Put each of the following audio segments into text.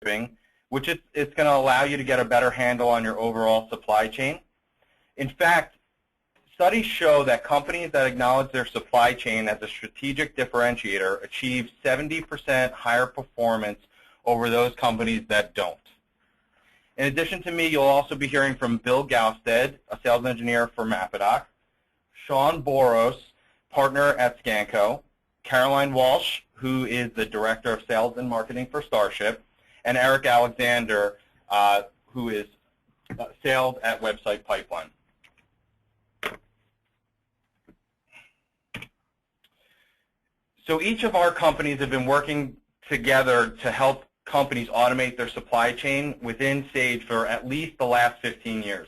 shipping, which it's going to allow you to get a better handle on your overall supply chain. In fact, studies show that companies that acknowledge their supply chain as a strategic differentiator achieve 70% higher performance over those companies that don't. In addition to me, you'll also be hearing from Bill Gausted, a sales engineer for Mapadoc, Sean Boros, partner at Scanco, Caroline Walsh, who is the Director of Sales and Marketing for Starship, and Eric Alexander, who is sales at Website Pipeline. So each of our companies have been working together to help companies automate their supply chain within Sage for at least the last 15 years.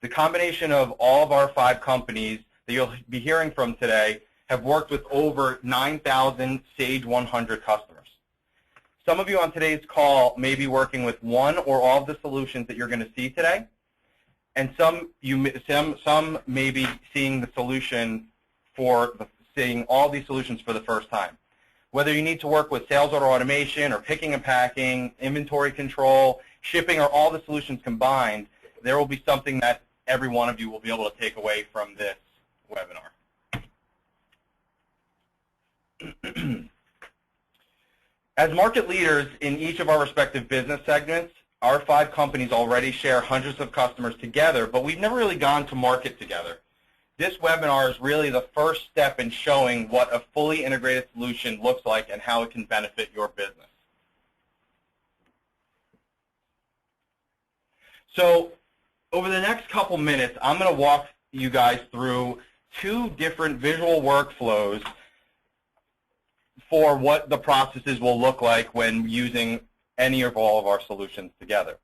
The combination of all of our 5 companies that you'll be hearing from today have worked with over 9,000 Sage 100 customers. Some of you on today's call may be working with one or all of the solutions that you're going to see today, and some may be seeing the solution seeing all these solutions for the first time. Whether you need to work with sales order automation or picking and packing, inventory control, shipping, or all the solutions combined, there will be something that every one of you will be able to take away from this webinar. As market leaders in each of our respective business segments, our 5 companies already share hundreds of customers together, but we've never really gone to market together. This webinar is really the first step in showing what a fully integrated solution looks like and how it can benefit your business. So over the next couple minutes, I'm going to walk you guys through 2 different visual workflows for what the processes will look like when using any or all of our solutions together.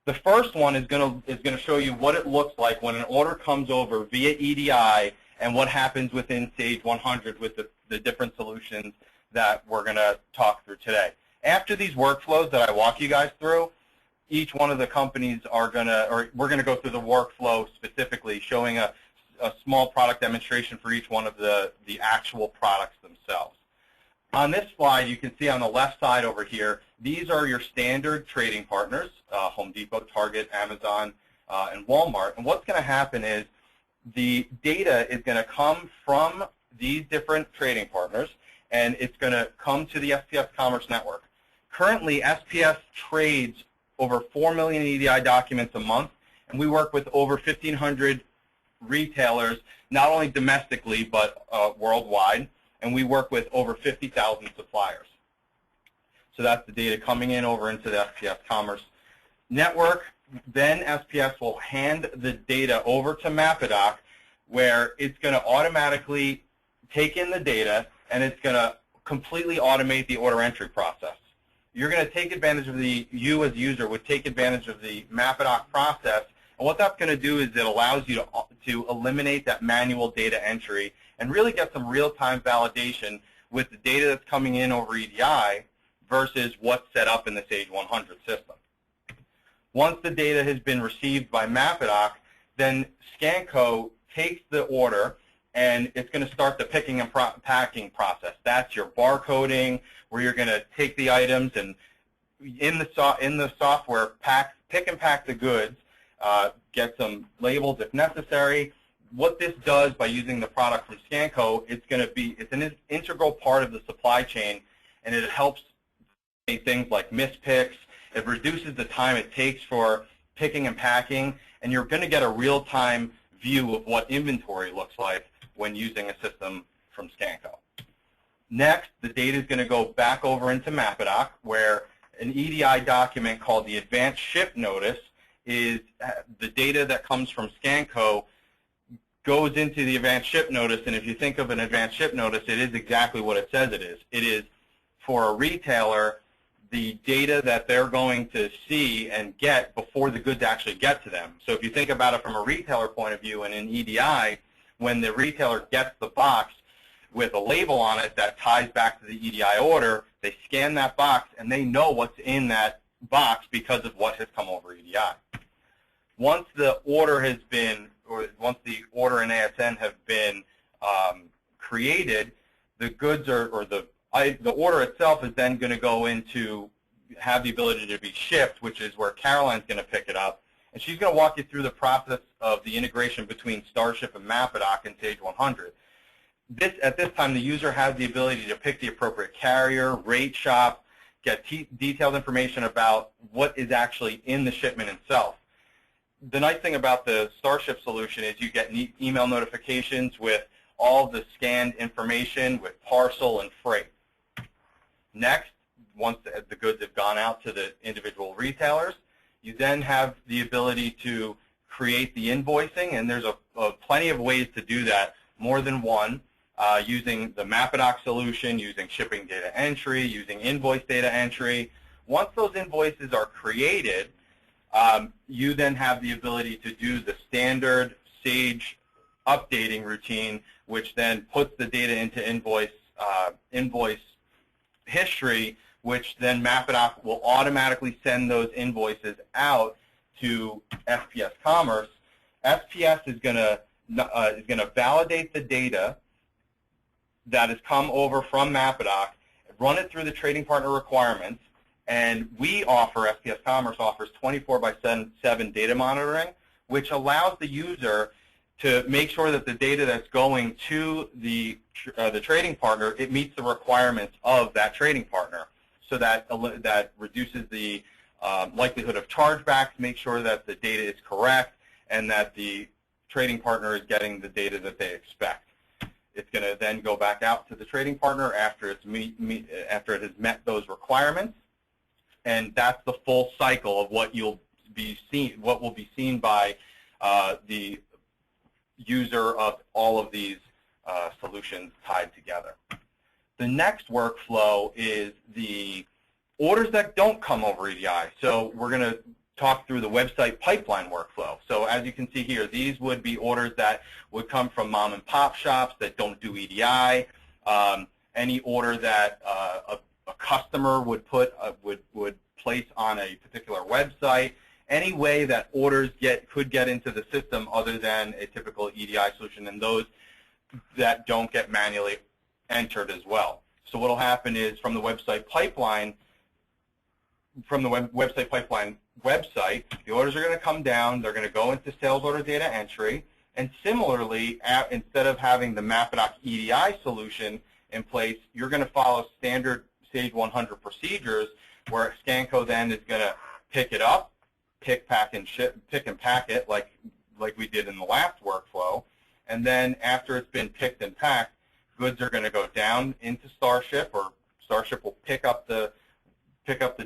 The first one is going to show you what it looks like when an order comes over via EDI and what happens within Sage 100 with the different solutions that we're going to talk through today. After these workflows that I walk you guys through, each one of the companies are going to, or we're going to go through the workflow specifically, showing a small product demonstration for each one of the actual products themselves. On this slide, you can see on the left side over here, these are your standard trading partners, Home Depot, Target, Amazon, and Walmart. And what's going to happen is the data is going to come from these different trading partners, and it's going to come to the SPS Commerce Network. Currently, SPS trades over 4 million EDI documents a month, and we work with over 1,500 retailers, not only domestically but worldwide. And we work with over 50,000 suppliers. So that's the data coming in over into the SPS Commerce Network. Then SPS will hand the data over to Mapadoc, where it's going to automatically take in the data, and it's going to completely automate the order entry process. You're going to take advantage of you as a user would take advantage of the Mapadoc process. And what that's going to do is it allows you to eliminate that manual data entry and really get some real-time validation with the data that's coming in over EDI versus what's set up in the Sage 100 system. Once the data has been received by Mapadoc, then Scanco takes the order and it's going to start the picking and packing process. That's your barcoding, where you're going to take the items and in the software pick and pack the goods, get some labels if necessary. What this does by using the product from Scanco, it's an integral part of the supply chain, and it helps things like mispicks. It reduces the time it takes for picking and packing, and you're going to get a real-time view of what inventory looks like when using a system from Scanco. Next, the data is going to go back over into Mapadoc, where an EDI document called the Advanced Ship Notice is the data that comes from Scanco goes into the Advanced Ship Notice, and if you think of an Advanced Ship Notice, it is exactly what it says it is. It is, for a retailer, the data that they're going to see and get before the goods actually get to them. So if you think about it from a retailer point of view, and in EDI, when the retailer gets the box with a label on it that ties back to the EDI order, they scan that box, and they know what's in that box because of what has come over EDI. Once the order has been, or once the order and ASN have been created, the goods are, or the order itself is then going to go into have the ability to be shipped, which is where Caroline's going to pick it up. And she's going to walk you through the process of the integration between Starship and Mapadoc in Sage 100. At this time, the user has the ability to pick the appropriate carrier, rate shop, get detailed information about what is actually in the shipment itself. The nice thing about the Starship solution is you get email notifications with all the scanned information with parcel and freight. Next, once the goods have gone out to the individual retailers, you then have the ability to create the invoicing, and there's plenty of ways to do that, more than one, using the Mapadoc solution, using shipping data entry, using invoice data entry. Once those invoices are created, you then have the ability to do the standard Sage updating routine, which then puts the data into invoice history, which then Mapadoc will automatically send those invoices out to SPS Commerce. SPS is going to validate the data that has come over from Mapadoc, run it through the trading partner requirements, and SPS Commerce offers 24/7 data monitoring, which allows the user to make sure that the data that's going to the trading partner, it meets the requirements of that trading partner. So that reduces the likelihood of chargebacks, make sure that the data is correct, and that the trading partner is getting the data that they expect. It's going to then go back out to the trading partner after it has met those requirements, and that's the full cycle of what will be seen by the user of all of these solutions tied together. The next workflow is the orders that don't come over EDI. So we're going to talk through the website pipeline workflow. So as you can see here, these would be orders that would come from mom and pop shops that don't do EDI. Any order that a customer would place on a particular website. Any way that orders could get into the system other than a typical EDI solution, and those that don't get manually entered as well. So what will happen is from the website pipeline, website, the orders are going to come down. They're going to go into sales order data entry. And similarly, instead of having the Mapadoc EDI solution in place, you're going to follow standard Sage 100 procedures where Scanco then is going to pick it up, pick, pack, and pack it like we did in the last workflow. And then after it's been picked and packed, goods are going to go down into Starship, or Starship will pick up the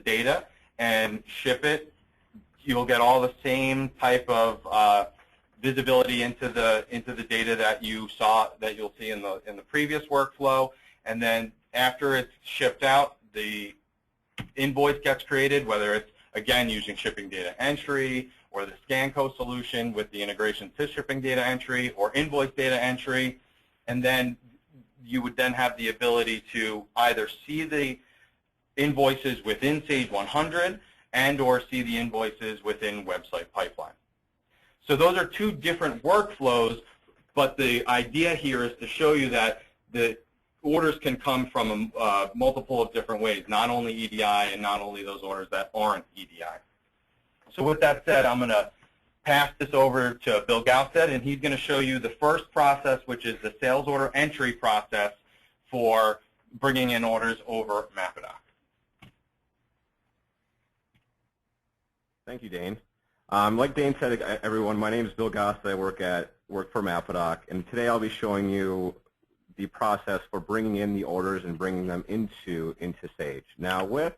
data and ship it. You'll get all the same type of visibility into the data that you'll see in the previous workflow. And then after it's shipped out, the invoice gets created, whether it's again using shipping data entry or the Scanco solution with the integration to shipping data entry or invoice data entry. And then you would then have the ability to either see the invoices within Sage 100 and or see the invoices within website pipeline. So those are two different workflows, but the idea here is to show you that the orders can come from multiple of different ways, not only EDI and not only those orders that aren't EDI. So with that said, I'm going to pass this over to Bill Gausted, and he's going to show you the first process, which is the sales order entry process for bringing in orders over Mapadoc. Thank you, Dane. Like Dane said, everyone, my name is Bill Gausted. I work for Mapadoc, and today I'll be showing you the process for bringing in the orders and bringing them into Sage. Now, with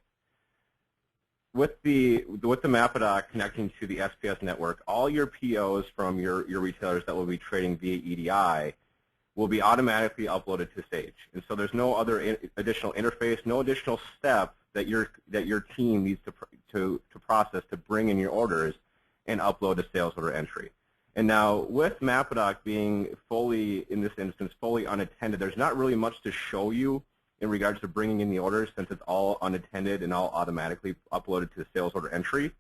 the Mapadoc connecting to the SPS network, all your POs from your retailers that will be trading via EDI will be automatically uploaded to Sage. And so there's no other additional interface, no additional step that your team needs to process to bring in your orders and upload a sales order entry. And now with Mapadoc being fully, in this instance, fully unattended, there's not really much to show you in regards to bringing in the orders since it's all unattended and all automatically uploaded to the sales order entry.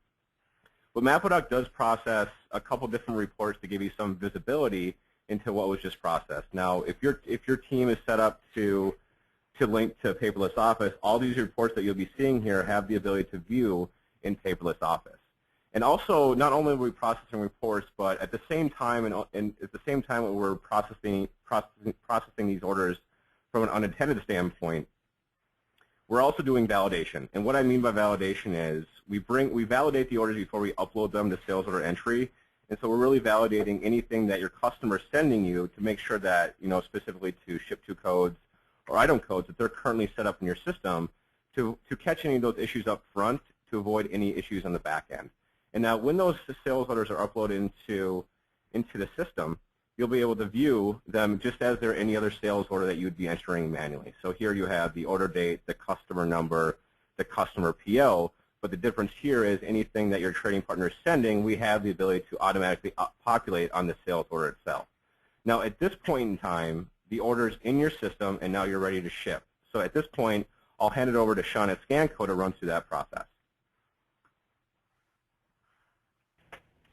But Mapadoc does process a couple different reports to give you some visibility into what was just processed. Now, if your team is set up to to link to paperless Office, all these reports that you'll be seeing here have the ability to view in paperless Office. And also, not only are we processing reports, but at the same time, and at the same time when we're processing these orders from an unintended standpoint, we're also doing validation. And what I mean by validation is we validate the orders before we upload them to sales order entry. And so we're really validating anything that your customer is sending you to make sure that, specifically to ship to codes or item codes that they're currently set up in your system to catch any of those issues up front to avoid any issues on the back end. And now when those sales orders are uploaded into the system, you'll be able to view them just as they're any other sales order that you would be entering manually. So here you have the order date, the customer number, the customer PO, but the difference here is anything that your trading partner is sending, we have the ability to automatically populate on the sales order itself. Now at this point in time, the order's in your system and now you're ready to ship. So at this point, I'll hand it over to Sean at ScanCo to run through that process.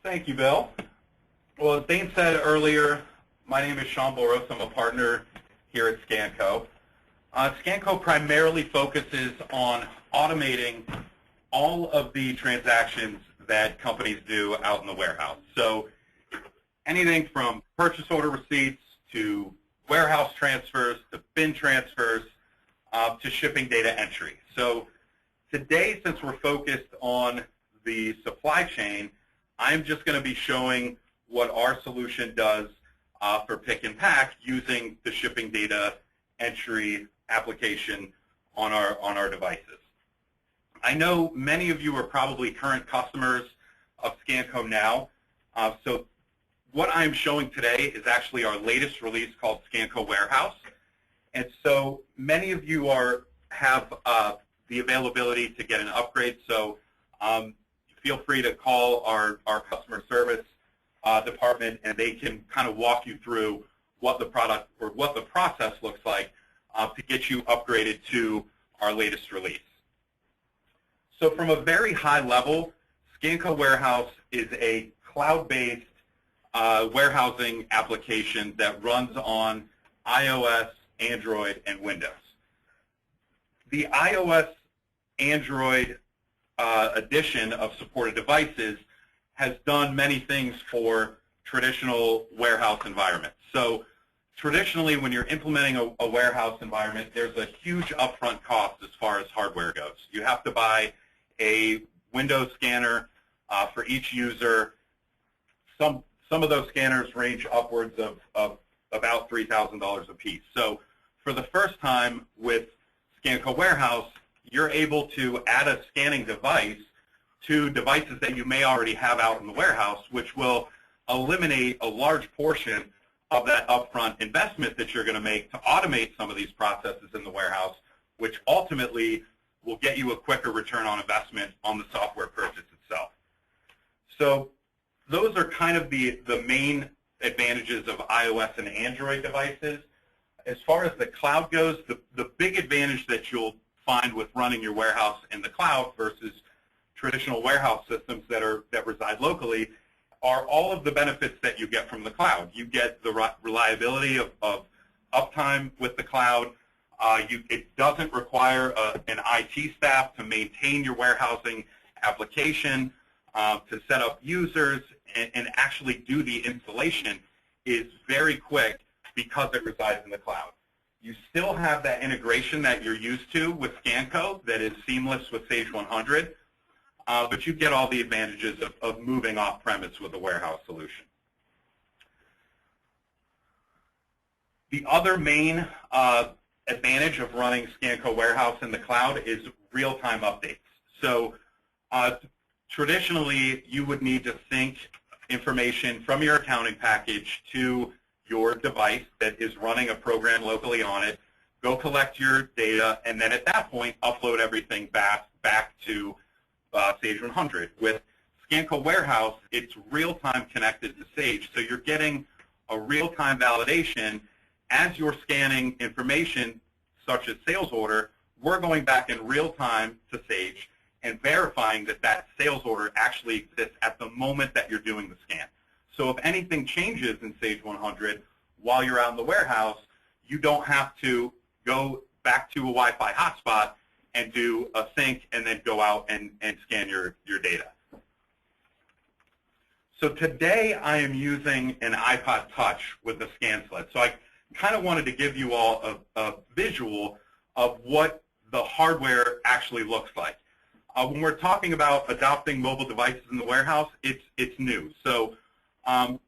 Thank you, Bill. Well, as Dane said earlier, my name is Sean Boros. I'm a partner here at ScanCo. ScanCo primarily focuses on automating all of the transactions that companies do out in the warehouse. So anything from purchase order receipts to warehouse transfers to bin transfers to shipping data entry. So today, since we're focused on the supply chain, I'm just going to be showing what our solution does for pick and pack using the shipping data entry application on our devices. I know many of you are probably current customers of ScanCo now. So what I'm showing today is actually our latest release called ScanCo Warehouse. And so many of you have the availability to get an upgrade. So feel free to call our customer service department, and they can kind of walk you through what the product or what the process looks like to get you upgraded to our latest release. So from a very high level, ScanCo Warehouse is a cloud-based warehousing application that runs on iOS, Android, and Windows. The iOS, Android edition of supported devices has done many things for traditional warehouse environments. So traditionally, when you're implementing a warehouse environment, there's a huge upfront cost as far as hardware goes. You have to buy a Windows scanner for each user. Some of those scanners range upwards of about $3,000 a piece. So for the first time with ScanCo Warehouse, you're able to add a scanning device to devices that you may already have out in the warehouse, which will eliminate a large portion of that upfront investment that you're going to make to automate some of these processes in the warehouse, which ultimately will get you a quicker return on investment on the software purchase itself. So those are kind of the main advantages of iOS and Android devices. As far as the cloud goes, the big advantage that you'll find with running your warehouse in the cloud versus traditional warehouse systems that reside locally are all of the benefits that you get from the cloud. You get the reliability of uptime with the cloud. It doesn't require an IT staff to maintain your warehousing application, to set up users, and actually do the installation is very quick because it resides in the cloud. You still have that integration that you're used to with ScanCo that is seamless with Sage 100, but you get all the advantages of moving off-premise with a warehouse solution. The other main advantage of running ScanCo Warehouse in the cloud is real-time updates. So traditionally, you would need to sync information from your accounting package to your device that is running a program locally on it, go collect your data, and then at that point, upload everything back to Sage 100. With ScanCo Warehouse, it's real-time connected to Sage, so you're getting a real-time validation. As you're scanning information, such as sales order, we're going back in real time to Sage and verifying that that sales order actually exists at the moment that you're doing the scan. So if anything changes in Sage 100 while you're out in the warehouse, you don't have to go back to a Wi-Fi hotspot and do a sync and then go out and scan your data. So today I am using an iPod Touch with the scan sled. So I kind of wanted to give you all a visual of what the hardware actually looks like. When we're talking about adopting mobile devices in the warehouse, it's new. So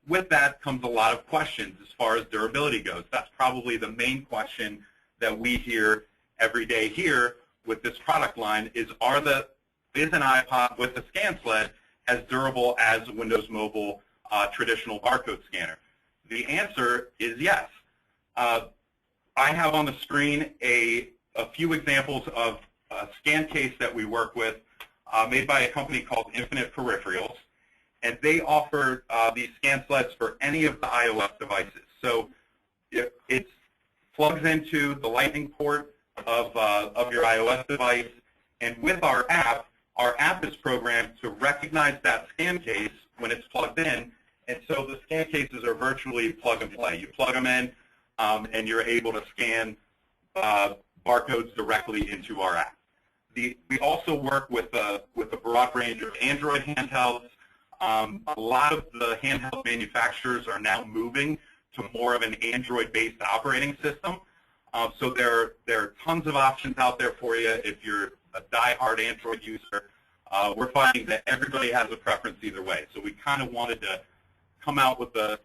with that comes a lot of questions as far as durability goes. That's probably the main question that we hear every day here with this product line is an iPod with the scan sled as durable as Windows Mobile traditional barcode scanner? The answer is yes. I have on the screen a few examples of a scan case that we work with made by a company called Infinite Peripherals, and they offer these scan sleds for any of the iOS devices. So it plugs into the Lightning port of your iOS device, and with our app is programmed to recognize that scan case when it's plugged in, and so the scan cases are virtually plug and play. You plug them in, and you're able to scan barcodes directly into our app. We also work with a broad range of Android handhelds. A lot of the handheld manufacturers are now moving to more of an Android-based operating system. So there are tons of options out there for you if you're a die-hard Android user. We're finding that everybody has a preference either way. So we kind of wanted to come out with a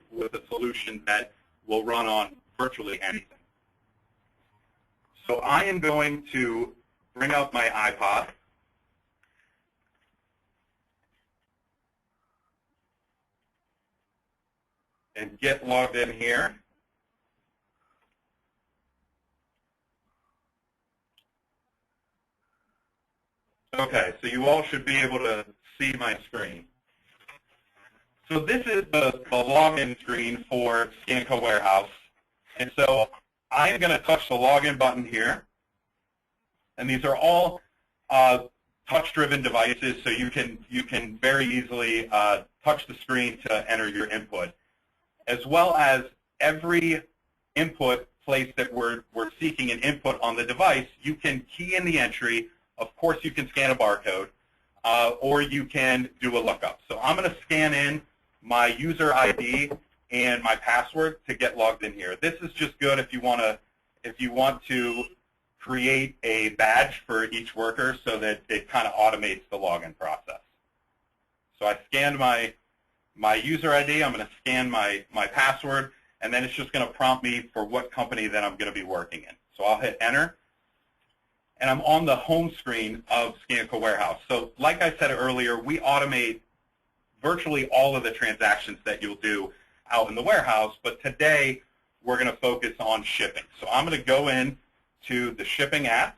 solution that will run on virtually anything. So I am going to bring up my iPod. And get logged in here. Okay, so you all should be able to see my screen. So this is the login screen for ScanCo Warehouse. And so I am going to touch the login button here. And these are all touch-driven devices, so you can very easily touch the screen to enter your input, as well as every input place that we're seeking an input on the device. You can key in the entry. Of course, you can scan a barcode, or you can do a lookup. So I'm going to scan in my user ID and my password to get logged in here. This is just good if you want to create a badge for each worker so that it kind of automates the login process. So I scanned my user ID. I'm going to scan my password, and then it's just going to prompt me for what company that I'm going to be working in. So I'll hit enter. And I'm on the home screen of ScanCo Warehouse. So like I said earlier, we automate virtually all of the transactions that you'll do out in the warehouse, but today we're going to focus on shipping. So I'm going to go in to the shipping app,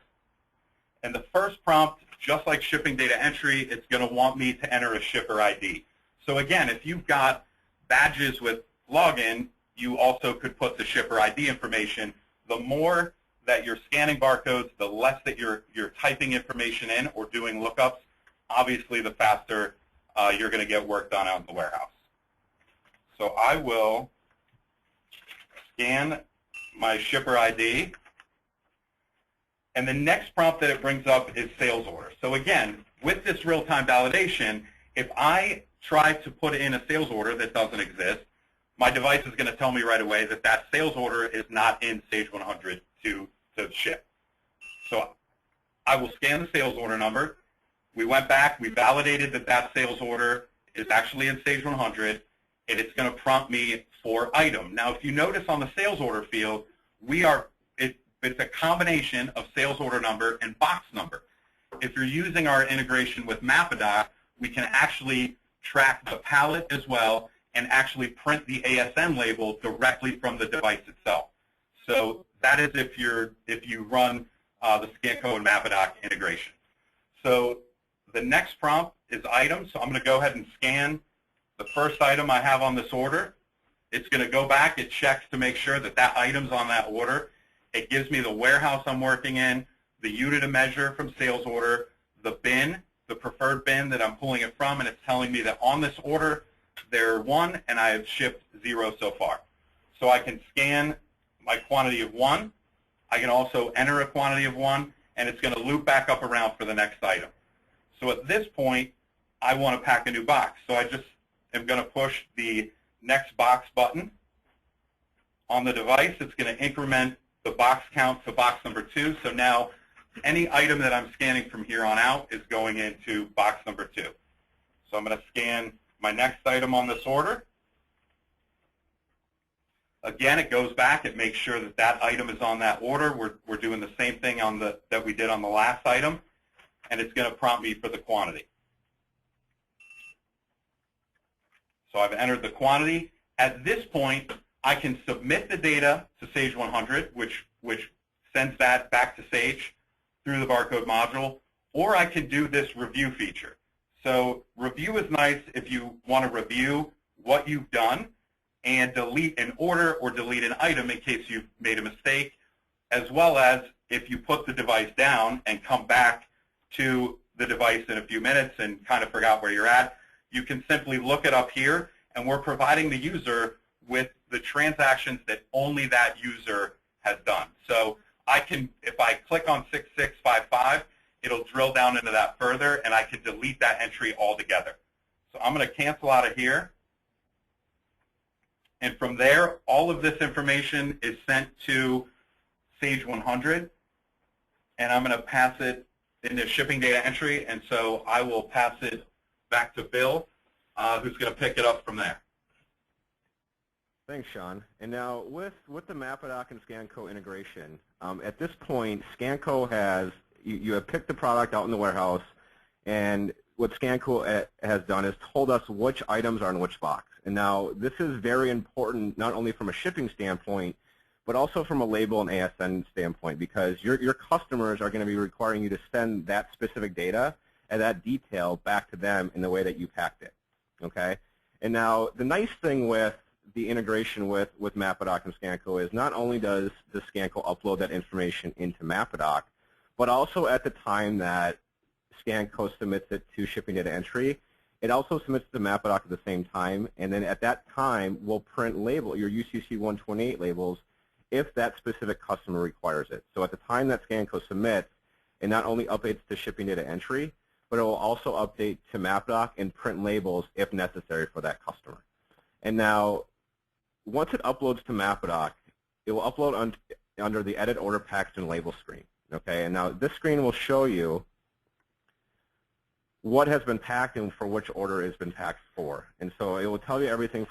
and the first prompt, just like shipping data entry, it's going to want me to enter a shipper ID. So again, if you've got badges with login, you also could put the shipper ID information. The more that you're scanning barcodes, the less that you're typing information in or doing lookups, obviously the faster you're going to get work done out in the warehouse. So I will scan my shipper ID, and the next prompt that it brings up is sales order. So again, with this real-time validation, if I try to put in a sales order that doesn't exist, my device is going to tell me right away that that sales order is not in Sage 100 to ship. So I will scan the sales order number. We went back, we validated that that sales order is actually in Sage 100, and it's going to prompt me for item. Now, if you notice on the sales order field, it's a combination of sales order number and box number. If you're using our integration with Mapadoc, we can actually track the pallet as well and actually print the ASN label directly from the device itself. So that is if you run the ScanCo and Mapadoc integration. So the next prompt is item. So I'm going to go ahead and scan the first item I have on this order. It's going to go back. It checks to make sure that that item's on that order. It gives me the warehouse I'm working in, the unit of measure from sales order, the bin, the preferred bin that I'm pulling it from, and it's telling me that on this order there are 1 and I have shipped 0 so far. So I can scan my quantity of 1. I can also enter a quantity of 1, and it's going to loop back up around for the next item. So at this point, I want to pack a new box. So I just am going to push the next box button on the device. It's going to increment the box count to box number 2. So now any item that I'm scanning from here on out is going into box number 2. So I'm going to scan my next item on this order. Again, it goes back. It makes sure that that item is on that order. We're doing the same thing that we did on the last item, and it's going to prompt me for the quantity. So I've entered the quantity. At this point, I can submit the data to Sage 100, which sends that back to Sage through the barcode module, or I can do this review feature. So review is nice if you want to review what you've done and delete an order or delete an item in case you've made a mistake, as well as if you put the device down and come back to the device in a few minutes and kind of forgot where you're at, you can simply look it up here, and we're providing the user with the transactions that only that user has done. So I can, if I click on 6655, it'll drill down into that further, and I can delete that entry altogether. So I'm going to cancel out of here. And from there, all of this information is sent to Sage 100, and I'm going to pass it into shipping data entry, and so I will pass it back to Bill, who's going to pick it up from there. Thanks, Sean. And now with the MapAdoc and ScanCo integration, at this point, ScanCo has, you have picked the product out in the warehouse, and what ScanCo has done is told us which items are in which box. And now this is very important, not only from a shipping standpoint, but also from a label and ASN standpoint, because your customers are going to be requiring you to send that specific data and that detail back to them in the way that you packed it. Okay? And now the nice thing with the integration with MapAdoc and ScanCo is not only does the ScanCo upload that information into MapAdoc, but also at the time that ScanCo submits it to shipping data entry, it also submits to MapAdoc at the same time, and then at that time, we'll print label, your UCC 128 labels, if that specific customer requires it. So at the time that ScanCo submits, it not only updates to shipping data entry, but it will also update to MapAdoc and print labels if necessary for that customer. And now, once it uploads to MapAdoc, it will upload under the Edit Order Packs and Label screen. Okay, and now this screen will show you what has been packed and for which order it's been packed for. And so it will tell you everything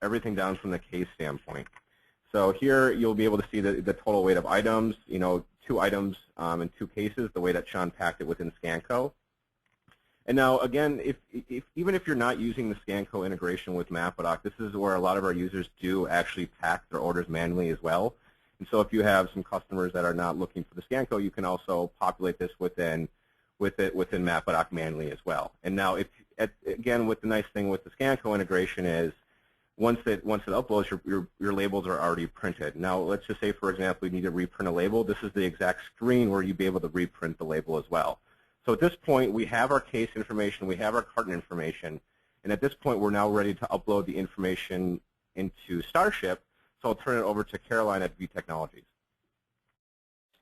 everything down from the case standpoint. So here you'll be able to see the total weight of items, 2 items in 2 cases, the way that Sean packed it within ScanCo. And now again, even if you're not using the ScanCo integration with MapAdoc, this is where a lot of our users do actually pack their orders manually as well. And so if you have some customers that are not looking for the ScanCo, you can also populate this within MapAdoc manually as well. And now, again, with the nice thing with the ScanCo integration is once it uploads, your labels are already printed. Now, let's just say, for example, you need to reprint a label. This is the exact screen where you'd be able to reprint the label as well. So at this point, we have our case information, we have our carton information, and at this point, we're now ready to upload the information into Starship. So I'll turn it over to Caroline at V Technologies.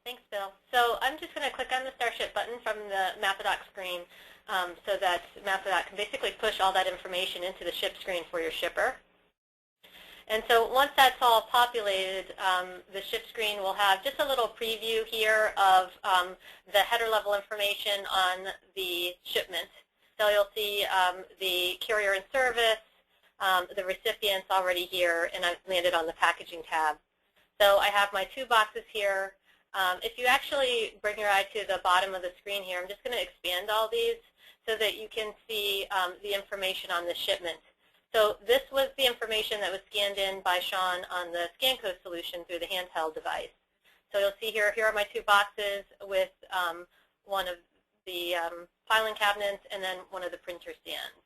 Thanks, Bill. So I'm just going to click on the Starship button from the MapAdoc screen so that MapAdoc can basically push all that information into the ship screen for your shipper. And so once that's all populated, the ship screen will have just a little preview here of the header level information on the shipment. So you'll see the carrier in service, the recipients already here, and I've landed on the packaging tab. So I have my 2 boxes here. If you actually bring your eye to the bottom of the screen here, I'm just going to expand all these so that you can see the information on the shipment. So this was the information that was scanned in by Sean on the ScanCo solution through the handheld device. So you'll see here are my 2 boxes with one of the filing cabinets and then one of the printer stands,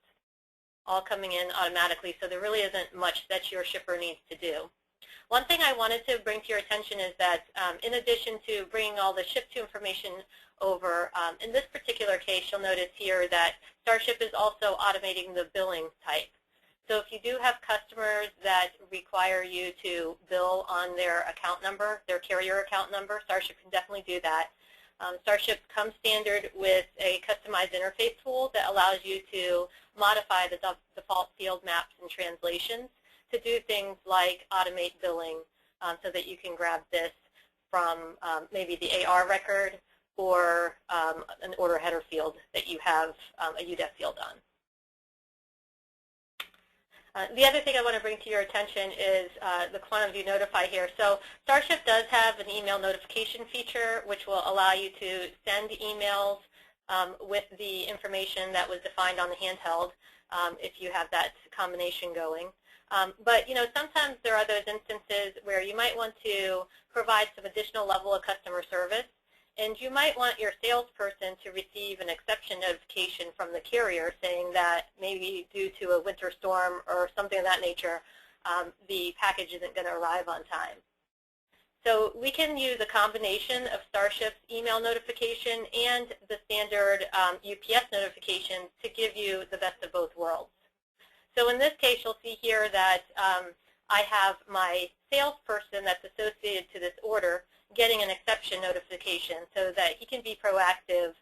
all coming in automatically. So there really isn't much that your shipper needs to do. One thing I wanted to bring to your attention is that in addition to bringing all the ship-to information over, in this particular case, you'll notice here that Starship is also automating the billing type. So if you do have customers that require you to bill on their account number, their carrier account number, Starship can definitely do that. Starship comes standard with a customized interface tool that allows you to modify the default field maps and translations to do things like automate billing so that you can grab this from maybe the AR record or an order header field that you have a UDEF field on. The other thing I want to bring to your attention is the Quantum View Notify here. So Starship does have an email notification feature which will allow you to send emails with the information that was defined on the handheld if you have that combination going. But sometimes there are those instances where you might want to provide some additional level of customer service, and you might want your salesperson to receive an exception notification from the carrier saying that maybe due to a winter storm or something of that nature, the package isn't going to arrive on time. So we can use a combination of Starship's email notification and the standard UPS notification to give you the best of both worlds. So in this case, you'll see here that I have my salesperson that's associated to this order getting an exception notification so that he can be proactive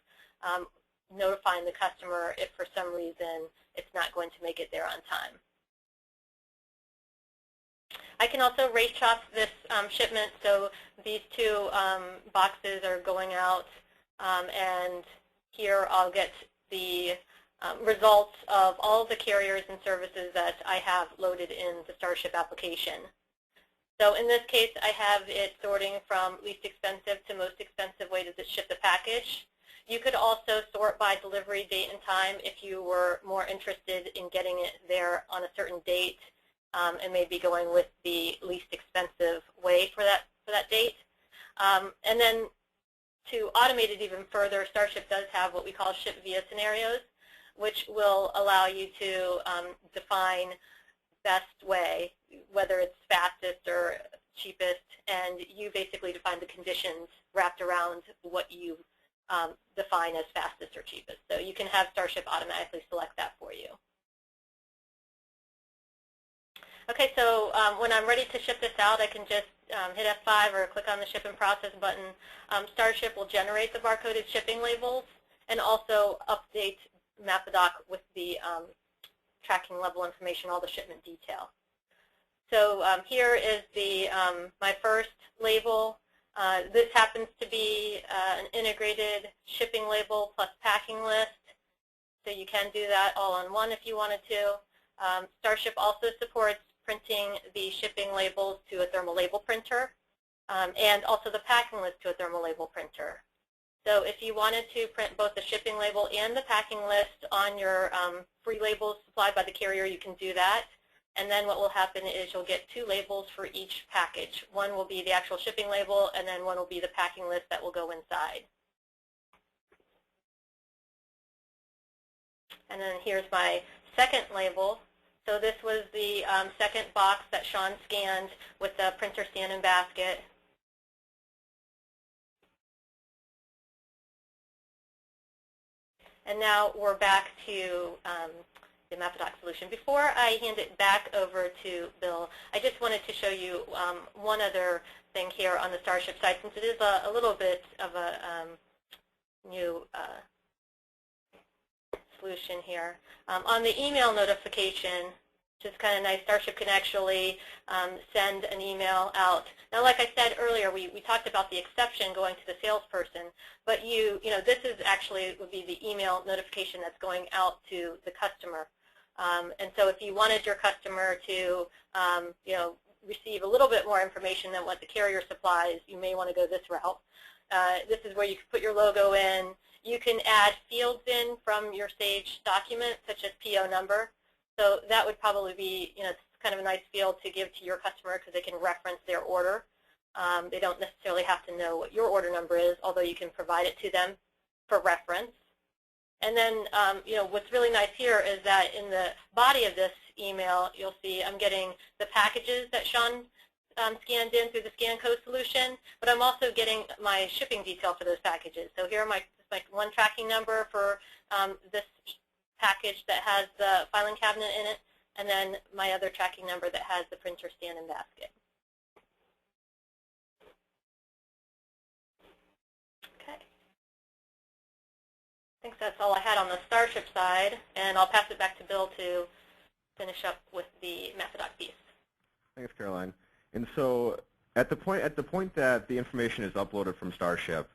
notifying the customer if for some reason it's not going to make it there on time. I can also rate shop this shipment, so these two boxes are going out, and here I'll get the results of all the carriers and services that I have loaded in the Starship application. So in this case, I have it sorting from least expensive to most expensive way to ship the package. You could also sort by delivery date and time if you were more interested in getting it there on a certain date and maybe going with the least expensive way for that date. And then to automate it even further, Starship does have what we call ship via scenarios, which will allow you to define best way, whether it's fastest or cheapest, and you basically define the conditions wrapped around what you define as fastest or cheapest. So you can have Starship automatically select that for you. Okay, so when I'm ready to ship this out, I can just hit F5 or click on the Ship and Process button. Starship will generate the barcoded shipping labels and also update MapAdoc with the tracking level information, all the shipment detail. So here is the my first label. This happens to be an integrated shipping label plus packing list. So you can do that all on one if you wanted to. Starship also supports printing the shipping labels to a thermal label printer and also the packing list to a thermal label printer. So if you wanted to print both the shipping label and the packing list on your free labels supplied by the carrier, you can do that. And then what will happen is you'll get two labels for each package. One will be the actual shipping label, and then one will be the packing list that will go inside. And then here's my second label. So this was the second box that Sean scanned with the printer stand and basket. And now we're back to the MapAdoc solution. Before I hand it back over to Bill, I just wanted to show you one other thing here on the Starship side, since it is a little bit of a new solution here. On the email notification, which is kind of nice, Starship can actually send an email out. Now, like I said earlier, we talked about the exception going to the salesperson, but this is actually would be the email notification that's going out to the customer. And so if you wanted your customer to receive a little bit more information than what the carrier supplies, you may want to go this route. This is where you can put your logo in. You can add fields in from your Sage document, such as PO number. So that would probably be, kind of a nice field to give to your customer because they can reference their order. They don't necessarily have to know what your order number is, although you can provide it to them for reference. And then, what's really nice here is that in the body of this email, you'll see I'm getting the packages that Sean scanned in through the ScanCo solution, but I'm also getting my shipping detail for those packages. So here are my one tracking number for this package that has the filing cabinet in it, and then my other tracking number that has the printer stand and basket. Okay. I think that's all I had on the Starship side, and I'll pass it back to Bill to finish up with the MapAdoc piece. Thanks, Caroline. And so at the point that the information is uploaded from Starship,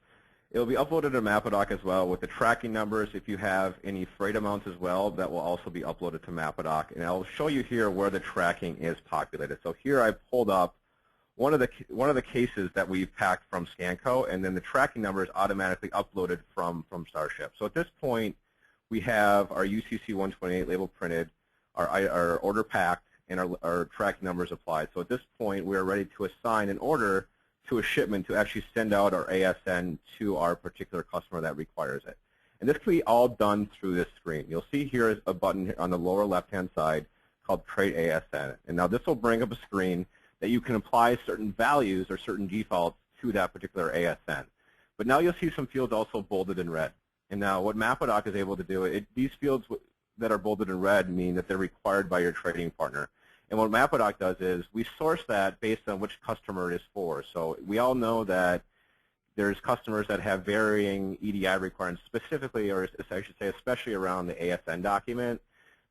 it will be uploaded to MapAdoc as well with the tracking numbers. If you have any freight amounts as well, that will also be uploaded to MapAdoc. And I'll show you here where the tracking is populated. So here I pulled up one of the cases that we packed from Scanco, and then the tracking number is automatically uploaded from Starship. So at this point, we have our UCC 128 label printed, our order packed, and our tracking numbers applied. So at this point, we are ready to assign an order to a shipment to actually send out our ASN to our particular customer that requires it. And this can be all done through this screen. You'll see here is a button on the lower left-hand side called Create ASN. And now this will bring up a screen that you can apply certain values or certain defaults to that particular ASN. But now you'll see some fields also bolded in red. And now what MapAdoc is able to do, these fields that are bolded in red mean that they're required by your trading partner. And what MapAdoc does is we source that based on which customer it is for. So we all know that there's customers that have varying EDI requirements specifically, or I should say especially around the ASN document.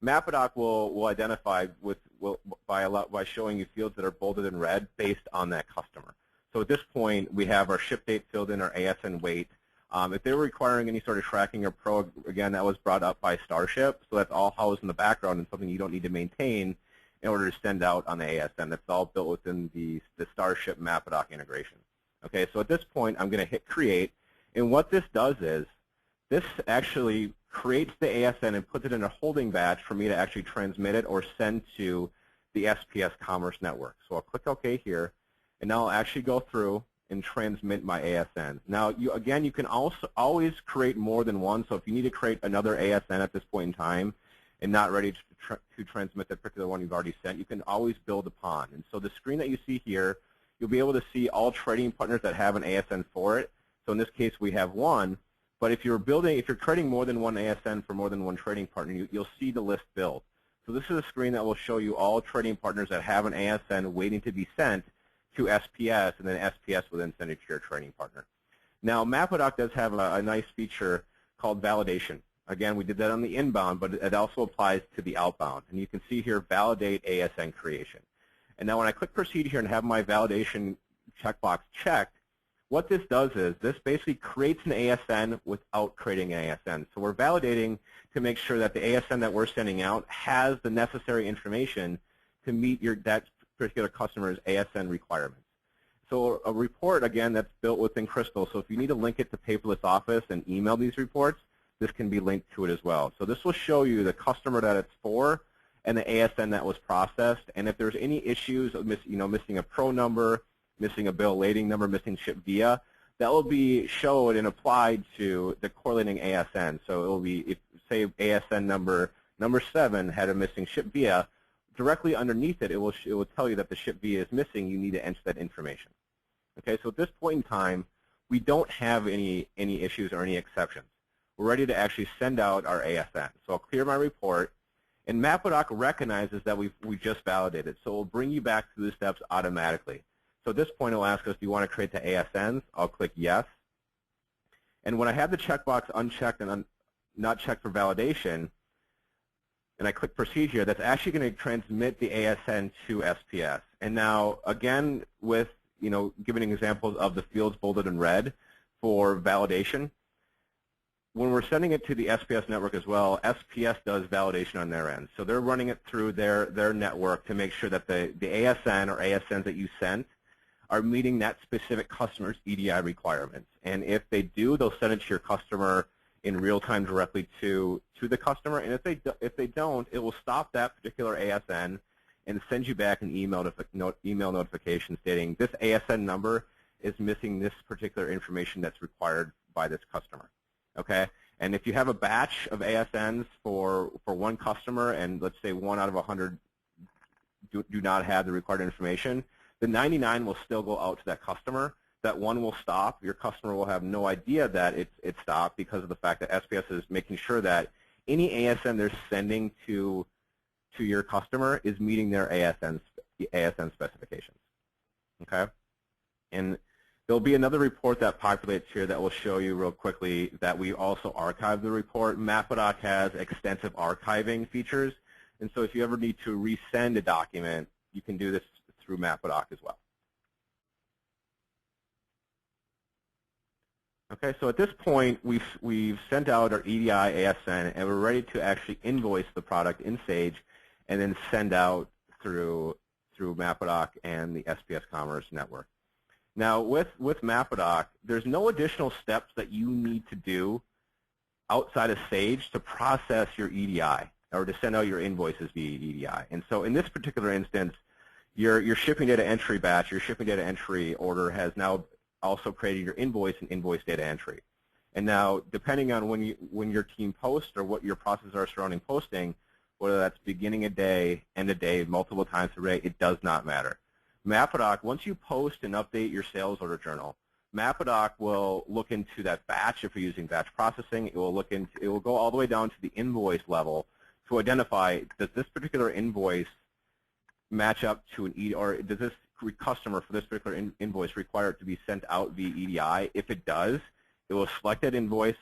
MapAdoc will identify by showing you fields that are bolded in red based on that customer. So at this point, we have our ship date filled in, our ASN weight. If they were requiring any sort of tracking or pro, again, that was brought up by Starship. So that's all housed in the background and something you don't need to maintain in order to send out on the ASN. That's all built within the Starship MapAdoc integration. Okay, so at this point, I'm going to hit Create. And what this does is this actually creates the ASN and puts it in a holding batch for me to actually transmit it or send to the SPS Commerce Network. So I'll click OK here, and now I'll actually go through and transmit my ASN. Now, again, you can also always create more than one. So if you need to create another ASN at this point in time and not ready to transmit the particular one you've already sent, you can always build upon. And so the screen that you see here, you'll be able to see all trading partners that have an ASN for it. So in this case, we have one. But if you're creating more than one ASN for more than one trading partner, you'll see the list build. So this is a screen that will show you all trading partners that have an ASN waiting to be sent to SPS, and then SPS will then send it to your trading partner. Now, MapAdoc does have a nice feature called validation. Again, we did that on the inbound, but it also applies to the outbound. And you can see here, validate ASN creation. And now when I click proceed here and have my validation checkbox checked, what this does is this basically creates an ASN without creating an ASN. So we're validating to make sure that the ASN that we're sending out has the necessary information to meet that particular customer's ASN requirements. So a report, again, that's built within Crystal. So if you need to link it to Paperless Office and email these reports, this can be linked to it as well. So this will show you the customer that it's for and the ASN that was processed. And if there's any issues of missing a pro number, missing a bill lading number, missing ship via, that will be showed and applied to the correlating ASN. So it will be, if say ASN number 7 had a missing ship via, directly underneath it, it will tell you that the ship via is missing. You need to enter that information. Okay, so at this point in time, we don't have any issues or any exceptions. We're ready to actually send out our ASN. So I'll clear my report, and MapAdoc recognizes that we just validated. So it will bring you back through the steps automatically. So at this point, it will ask us, do you want to create the ASNs? I'll click yes. And when I have the checkbox unchecked and not checked for validation, and I click proceed here, that's actually going to transmit the ASN to SPS. And now, again, with giving examples of the fields bolded in red for validation, when we're sending it to the SPS network as well, SPS does validation on their end. So they're running it through their network to make sure that the ASN or ASNs that you sent are meeting that specific customer's EDI requirements. And if they do, they'll send it to your customer in real time directly to the customer. And if they don't, it will stop that particular ASN and send you back an email notification stating this ASN number is missing this particular information that's required by this customer. Okay? And if you have a batch of ASNs for one customer, and let's say 1 out of 100 do not have the required information, the 99 will still go out to that customer. That one will stop. Your customer will have no idea that it stopped because of the fact that SPS is making sure that any ASN they're sending to to your customer is meeting their ASN specifications. Okay? And there'll be another report that populates here that will show you real quickly that we also archive the report. Mapadoc has extensive archiving features, and so if you ever need to resend a document, you can do this through Mapadoc as well. Okay, so at this point, we've sent out our EDI ASN, and we're ready to actually invoice the product in Sage and then send out through Mapadoc and the SPS Commerce network. Now, with Mapadoc, there's no additional steps that you need to do outside of Sage to process your EDI or to send out your invoices via EDI. And so in this particular instance, your shipping data entry batch, your shipping data entry order has now also created your invoice and invoice data entry. And now, depending on when your team posts or what your processes are surrounding posting, whether that's beginning a day, end a day, multiple times a day, it does not matter. Mapadoc, once you post and update your sales order journal, Mapadoc will look into that batch. If you're using batch processing, it will go all the way down to the invoice level to identify, does this particular invoice match up to an EDI, or does this customer for this particular invoice require it to be sent out via EDI? If it does, it will select that invoice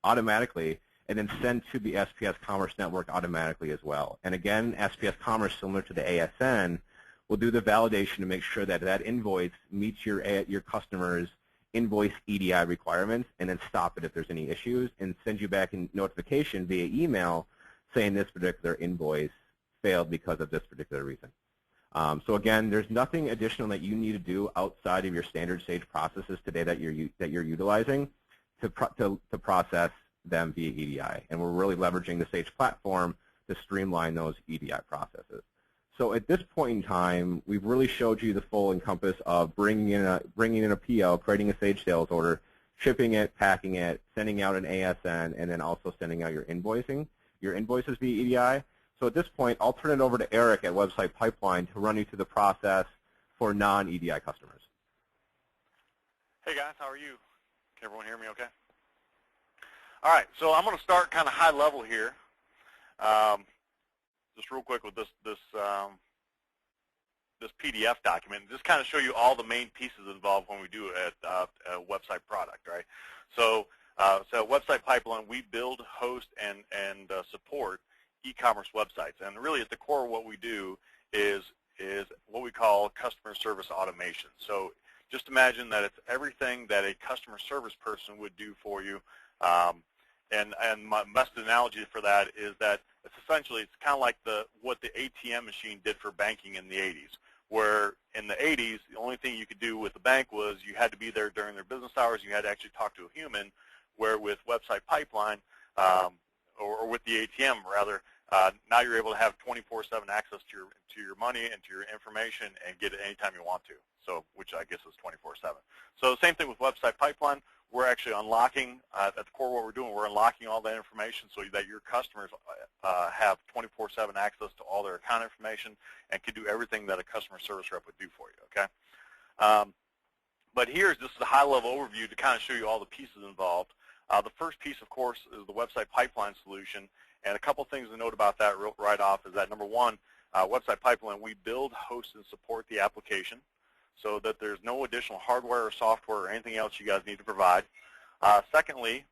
automatically and then send to the SPS Commerce Network automatically as well. And again, SPS Commerce, similar to the ASN, will do the validation to make sure that that invoice meets your customer's invoice EDI requirements, and then stop it if there's any issues, and send you back a notification via email saying this particular invoice failed because of this particular reason. So again, there's nothing additional that you need to do outside of your standard Sage processes today that you're utilizing to process them via EDI, and we're really leveraging the Sage platform to streamline those EDI processes. So at this point in time, we've really showed you the full encompass of bringing in a PO, creating a Sage sales order, shipping it, packing it, sending out an ASN, and then also sending out your invoices via EDI. So at this point, I'll turn it over to Eric at Website Pipeline to run you through the process for non-EDI customers. Hey guys, how are you? Can everyone hear me okay? All right, so I'm going to start kind of high level here. Just real quick with this PDF document, just kind of show you all the main pieces involved when we do a website product, right? So, Website Pipeline, we build, host, and support e-commerce websites, and really at the core of what we do is what we call customer service automation. So, just imagine that it's everything that a customer service person would do for you. And my best analogy for that is that it's kind of like what the ATM machine did for banking in the 80s, where in the 80s, the only thing you could do with the bank was you had to be there during their business hours, you had to actually talk to a human, where with Website Pipeline, or with the ATM rather, now you're able to have 24/7 access to your money and to your information and get it anytime you want to, so which I guess is 24/7. So same thing with Website Pipeline. We're actually unlocking, at the core of what we're doing, we're unlocking all that information so that your customers have 24/7 access to all their account information and can do everything that a customer service rep would do for you, okay? But here's just a high-level overview to kind of show you all the pieces involved. The first piece, of course, is the Website Pipeline solution, and a couple things to note about that right off is that, number one, Website Pipeline, we build, host, and support the application, so that there's no additional hardware or software or anything else you guys need to provide. Secondly,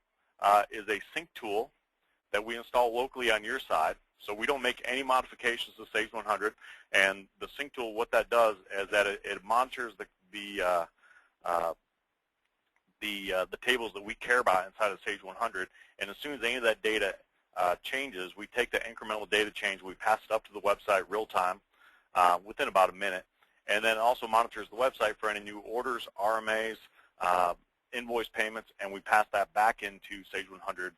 is a sync tool that we install locally on your side, so we don't make any modifications to Sage 100. And the sync tool, what that does is that it monitors the tables that we care about inside of Sage 100, and as soon as any of that data changes, we take the incremental data change, we pass it up to the website real time within about a minute. And then also monitors the website for any new orders, RMAs, invoice payments, and we pass that back into Sage 100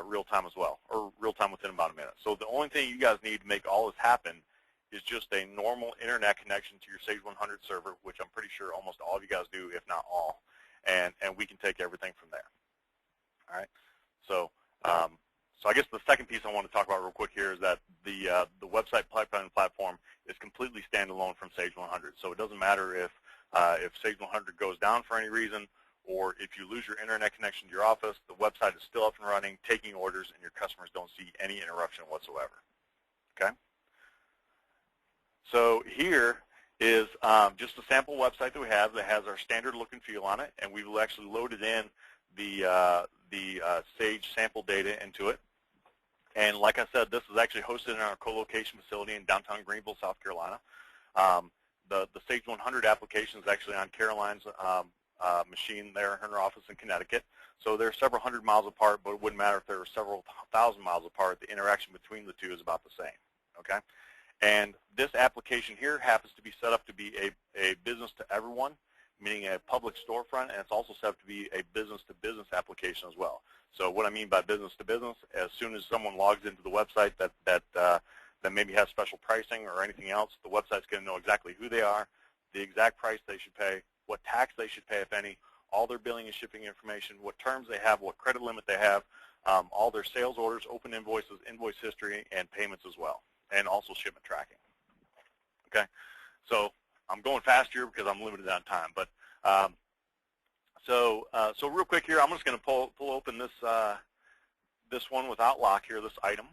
real time as well, or real time within about a minute. So the only thing you guys need to make all this happen is just a normal internet connection to your Sage 100 server, which I'm pretty sure almost all of you guys do, if not all, and we can take everything from there. All right. So so I guess the second piece I want to talk about real quick here is that the Website Pipeline platform is completely standalone from Sage 100. So it doesn't matter if Sage 100 goes down for any reason, or if you lose your internet connection to your office, the website is still up and running, taking orders, and your customers don't see any interruption whatsoever. Okay. So here is just a sample website that we have that has our standard look and feel on it, and we've actually loaded in the Sage sample data into it. And like I said, this is actually hosted in our co-location facility in downtown Greenville, South Carolina. The Sage 100 application is actually on Caroline's machine there in her office in Connecticut. So they're several hundred miles apart, but it wouldn't matter if they were several thousand miles apart. The interaction between the two is about the same. Okay? And this application here happens to be set up to be a business to everyone, meaning a public storefront, and it's also set up to be a business-to-business application as well. So what I mean by business-to-business, as soon as someone logs into the website that maybe has special pricing or anything else, the website's going to know exactly who they are, the exact price they should pay, what tax they should pay, if any, all their billing and shipping information, what terms they have, what credit limit they have, all their sales orders, open invoices, invoice history, and payments as well, and also shipment tracking. Okay, so I'm going fast here because I'm limited on time, but so real quick here, I'm just going to pull open this one without lock here, this item.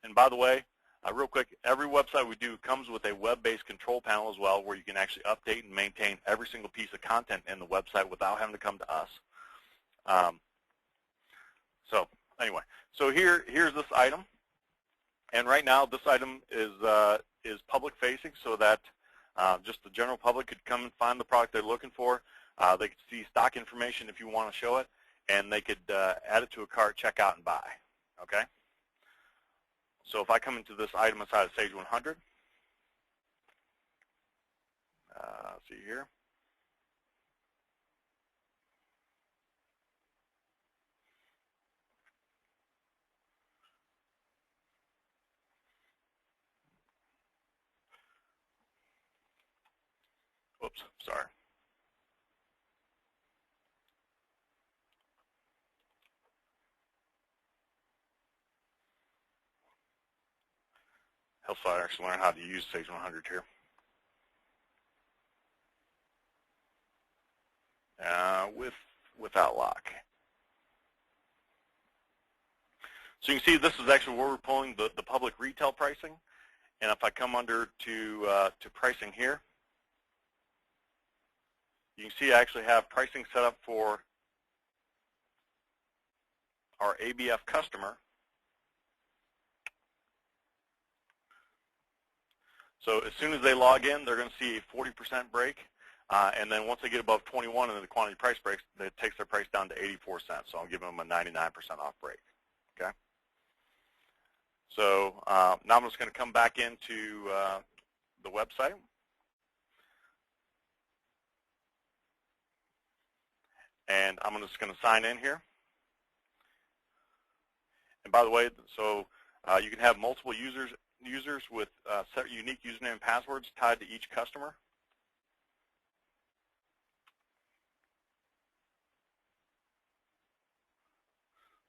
And by the way, real quick, every website we do comes with a web-based control panel as well, where you can actually update and maintain every single piece of content in the website without having to come to us. So anyway, so here's this item, and right now this item is public-facing, so that just the general public could come and find the product they're looking for. They could see stock information if you want to show it, and they could add it to a cart, check out, and buy. Okay. So if I come into this item inside of Sage 100, see here. Whoops, sorry. Helps I actually learn how to use Sage 100 here. Without lock. So you can see this is actually where we're pulling the public retail pricing. And if I come under to pricing here, you can see I actually have pricing set up for our ABF customer. So as soon as they log in, they're going to see a 40% break. And then once they get above 21 and then the quantity price breaks, it takes their price down to 84 cents. So I'm giving them a 99% off break. Okay. So now I'm just going to come back into the website. And I'm just going to sign in here. And by the way, so you can have multiple users with set unique username and passwords tied to each customer.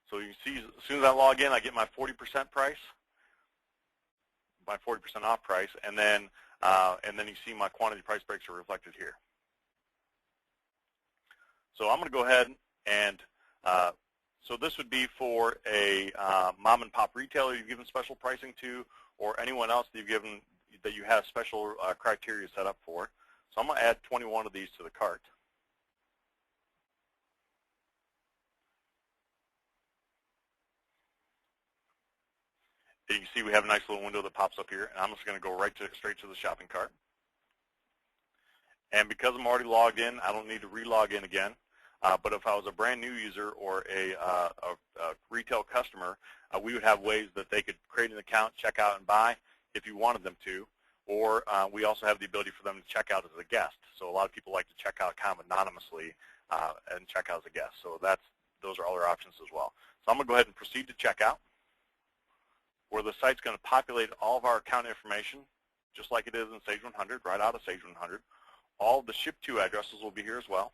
So you see, as soon as I log in, I get my 40% price, my 40% off price, and then you see my quantity price breaks are reflected here. So I'm going to go ahead and so this would be for a mom and pop retailer you've given special pricing to, or anyone else that you have special criteria set up for. So I'm going to add 21 of these to the cart. You can see we have a nice little window that pops up here, and I'm just going to go straight to the shopping cart. And because I'm already logged in, I don't need to re-log in again. But if I was a brand new user or a retail customer, we would have ways that they could create an account, check out, and buy if you wanted them to. Or we also have the ability for them to check out as a guest. So a lot of people like to check out kind of anonymously and check out as a guest. So those are other options as well. So I'm going to go ahead and proceed to checkout, where the site's going to populate all of our account information, just like it is in Sage 100, right out of Sage 100. All of the ship-to addresses will be here as well.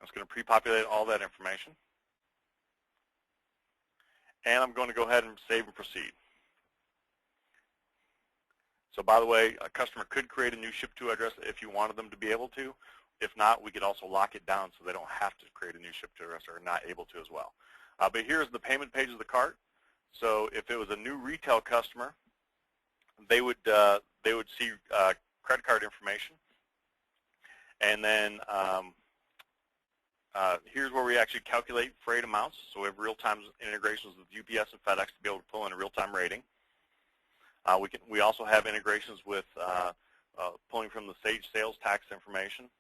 It's going to pre-populate all that information. And I'm going to go ahead and save and proceed. So by the way, a customer could create a new ship-to address if you wanted them to be able to. If not, we could also lock it down so they don't have to create a new ship-to address or are not able to as well. But here's the payment page of the cart. So if it was a new retail customer, they would see credit card information, and then here's where we actually calculate freight amounts. So we have real-time integrations with UPS and FedEx to be able to pull in a real-time rating. We also have integrations with pulling from the Sage sales tax information,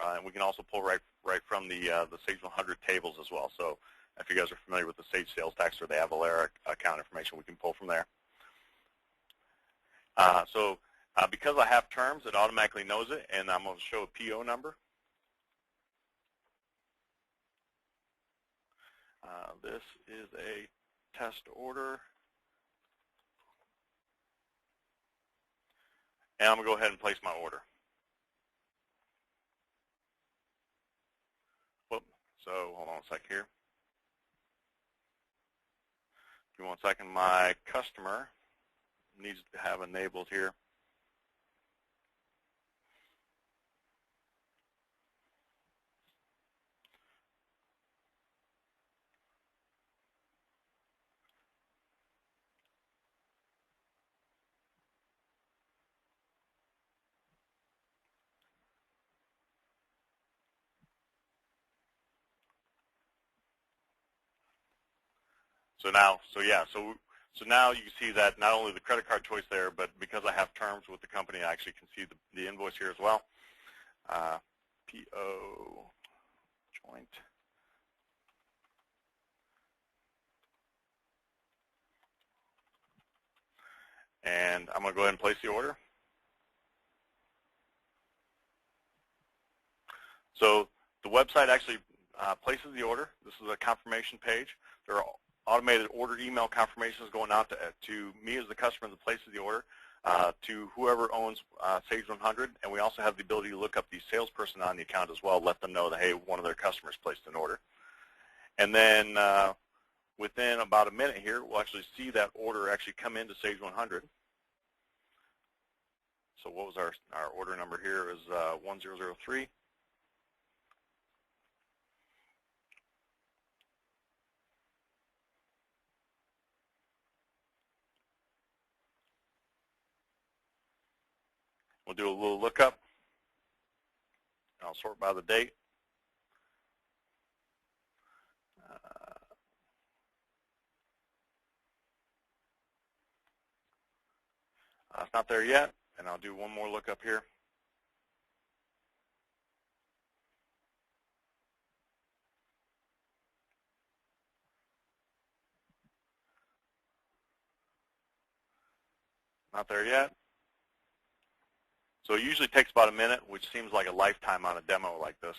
and we can also pull right from the Sage 100 tables as well. So if you guys are familiar with the Sage sales tax or the Avalara account information, we can pull from there. Because I have terms, it automatically knows it, and I'm going to show a PO number. This is a test order. And I'm going to go ahead and place my order. Whoop. So hold on a sec here. Give me 1 second. My customer needs to have enabled here. So now you can see that not only the credit card choice there, but because I have terms with the company, I actually can see the invoice here as well. PO joint. And I'm going to go ahead and place the order. So the website actually places the order. This is a confirmation page. There are automated order email confirmations going out to me as the customer that places the order, to whoever owns Sage 100, and we also have the ability to look up the salesperson on the account as well, let them know that, hey, one of their customers placed an order. And then within about a minute here, we'll actually see that order actually come into Sage 100. So what was our order number here? Is 1003. We'll do a little lookup. I'll sort by the date. It's not there yet, and I'll do one more lookup here. Not there yet. So it usually takes about a minute, which seems like a lifetime on a demo like this.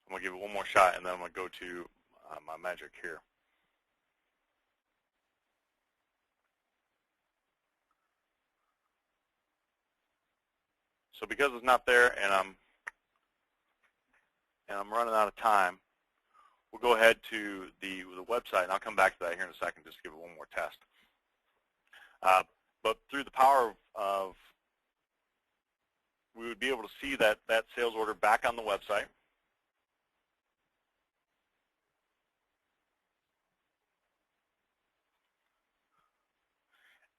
I'm going to give it one more shot, and then I'm going to go to my magic here. So because it's not there, and I'm running out of time, we'll go ahead to the website, and I'll come back to that here in a second just to give it one more test. But through the power of we would be able to see that sales order back on the website.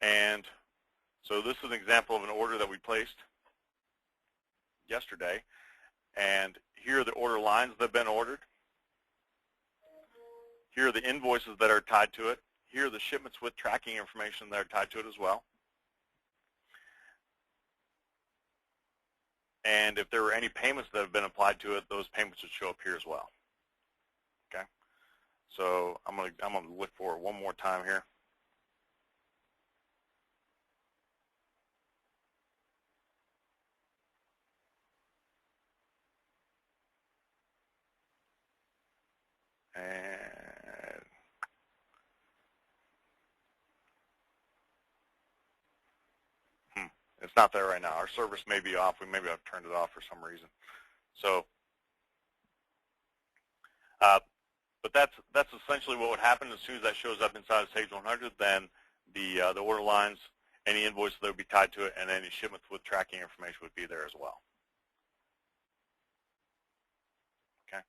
And so this is an example of an order that we placed yesterday. And here are the order lines that have been ordered. Here are the invoices that are tied to it. Here are the shipments with tracking information that are tied to it as well. And if there were any payments that have been applied to it, those payments would show up here as well. Okay. So I'm gonna look for it one more time here. And it's not there right now. Our service may be off. We maybe have turned it off for some reason. So, but that's essentially what would happen as soon as that shows up inside of Sage 100. Then the order lines any invoice that would be tied to it, and any shipments with tracking information would be there as well. Okay.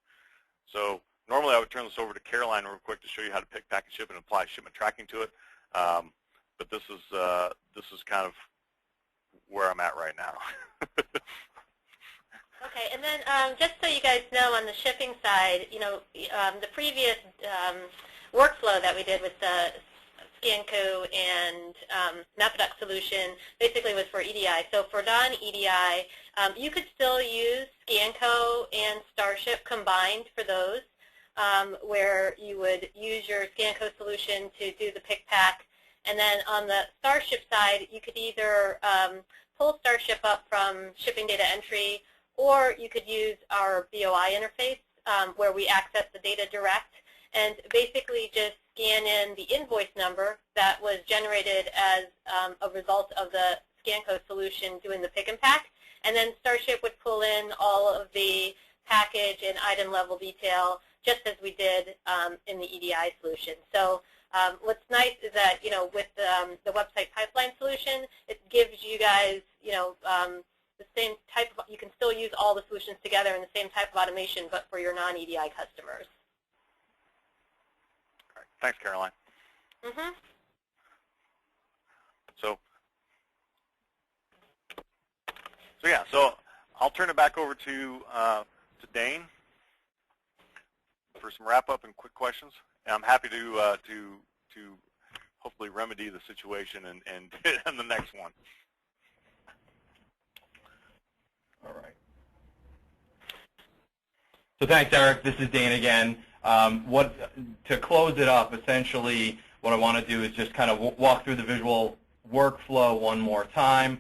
So normally I would turn this over to Caroline real quick to show you how to pick, pack, and ship and apply shipment tracking to it. But this is kind of where I'm at right now. Okay, and then just so you guys know, on the shipping side, the previous workflow that we did with the ScanCo and MapAdoc solution basically was for EDI. So for non-EDI, you could still use ScanCo and Starship combined for those, where you would use your ScanCo solution to do the pick pack. And then on the Starship side, you could either pull Starship up from shipping data entry, or you could use our BOI interface where we access the data direct and basically just scan in the invoice number that was generated as a result of the ScanCo solution doing the pick and pack. And then Starship would pull in all of the package and item level detail just as we did in the EDI solution. So what's nice is that, with the website pipeline solution, it gives you guys, the same type of, you can still use all the solutions together in the same type of automation, but for your non-EDI customers. All right. Thanks, Caroline. Mm-hmm. So yeah, so I'll turn it back over to Dane for some wrap-up and quick questions. And I'm happy to hopefully remedy the situation and the next one. All right. So thanks, Eric. This is Dane again. To close it up, essentially what I want to do is just kind of walk through the visual workflow one more time,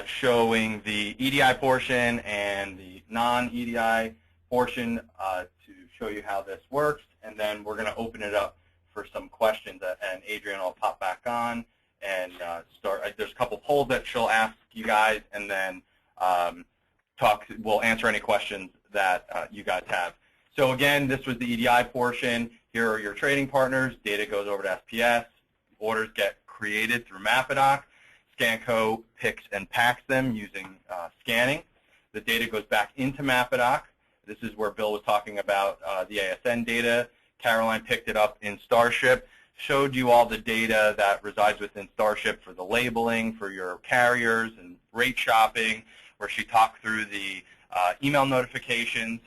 showing the EDI portion and the non-EDI portion to show you how this works, and then we're going to open it up for some questions, and Adrian will pop back on and start. There's a couple polls that she'll ask you guys, and then we'll answer any questions that you guys have. So again, this was the EDI portion. Here are your trading partners. Data goes over to SPS. Orders get created through MapAdoc. ScanCo picks and packs them using scanning. The data goes back into MapAdoc. This is where Bill was talking about the ASN data. Caroline picked it up in Starship, showed you all the data that resides within Starship for the labeling, for your carriers and rate shopping, where she talked through the email notifications.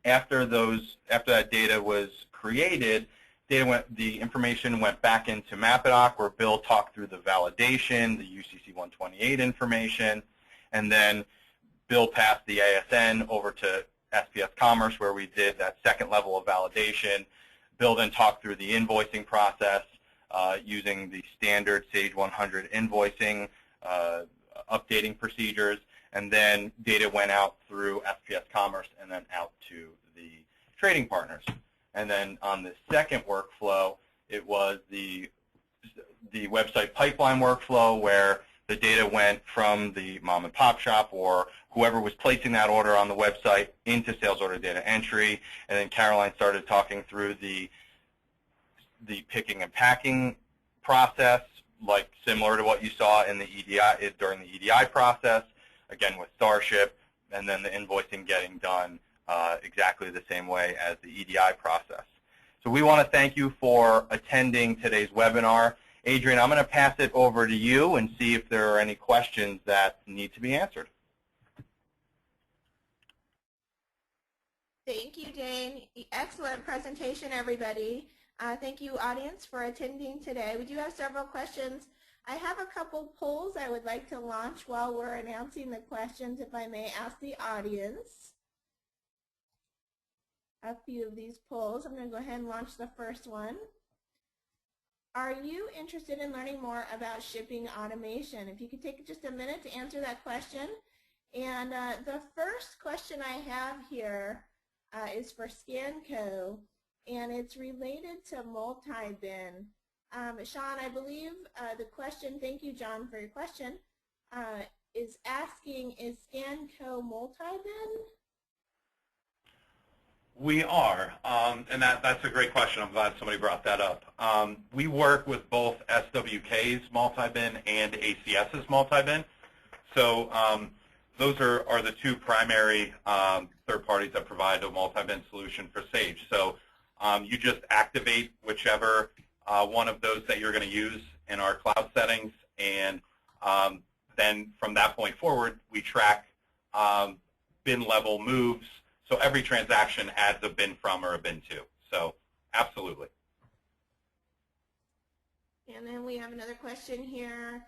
After that data was created, the information went back into MapAdoc, where Bill talked through the validation, the UCC 128 information, and then Bill passed the ASN over to SPS Commerce, where we did that second level of validation. Bill then talked through the invoicing process using the standard Sage 100 invoicing updating procedures, and then data went out through SPS Commerce and then out to the trading partners. And then on the second workflow, it was the website pipeline workflow, where the data went from the mom and pop shop or whoever was placing that order on the website into sales order data entry. And then Caroline started talking through the picking and packing process, like similar to what you saw in the EDI during the EDI process, again with Starship, and then the invoicing getting done exactly the same way as the EDI process. So we want to thank you for attending today's webinar. Adrian, I'm going to pass it over to you and see if there are any questions that need to be answered. Thank you, Dane. Excellent presentation, everybody. Thank you, audience, for attending today. We do have several questions. I have a couple polls I would like to launch while we're announcing the questions, if I may ask the audience. A few of these polls. I'm going to go ahead and launch the first one. Are you interested in learning more about shipping automation? If you could take just a minute to answer that question. And the first question I have here is for ScanCo, and it's related to multi-bin. Sean, I believe the question, thank you, John, for your question, is asking, is ScanCo multi-bin? We are, and that's a great question. I'm glad somebody brought that up. We work with both SWK's multi-bin and ACS's multi-bin. So those are the two primary third parties that provide a multi-bin solution for Sage. So you just activate whichever one of those that you're going to use in our cloud settings, and then from that point forward, we track bin level moves. So every transaction adds a bin from or a bin to. So absolutely. And then we have another question here.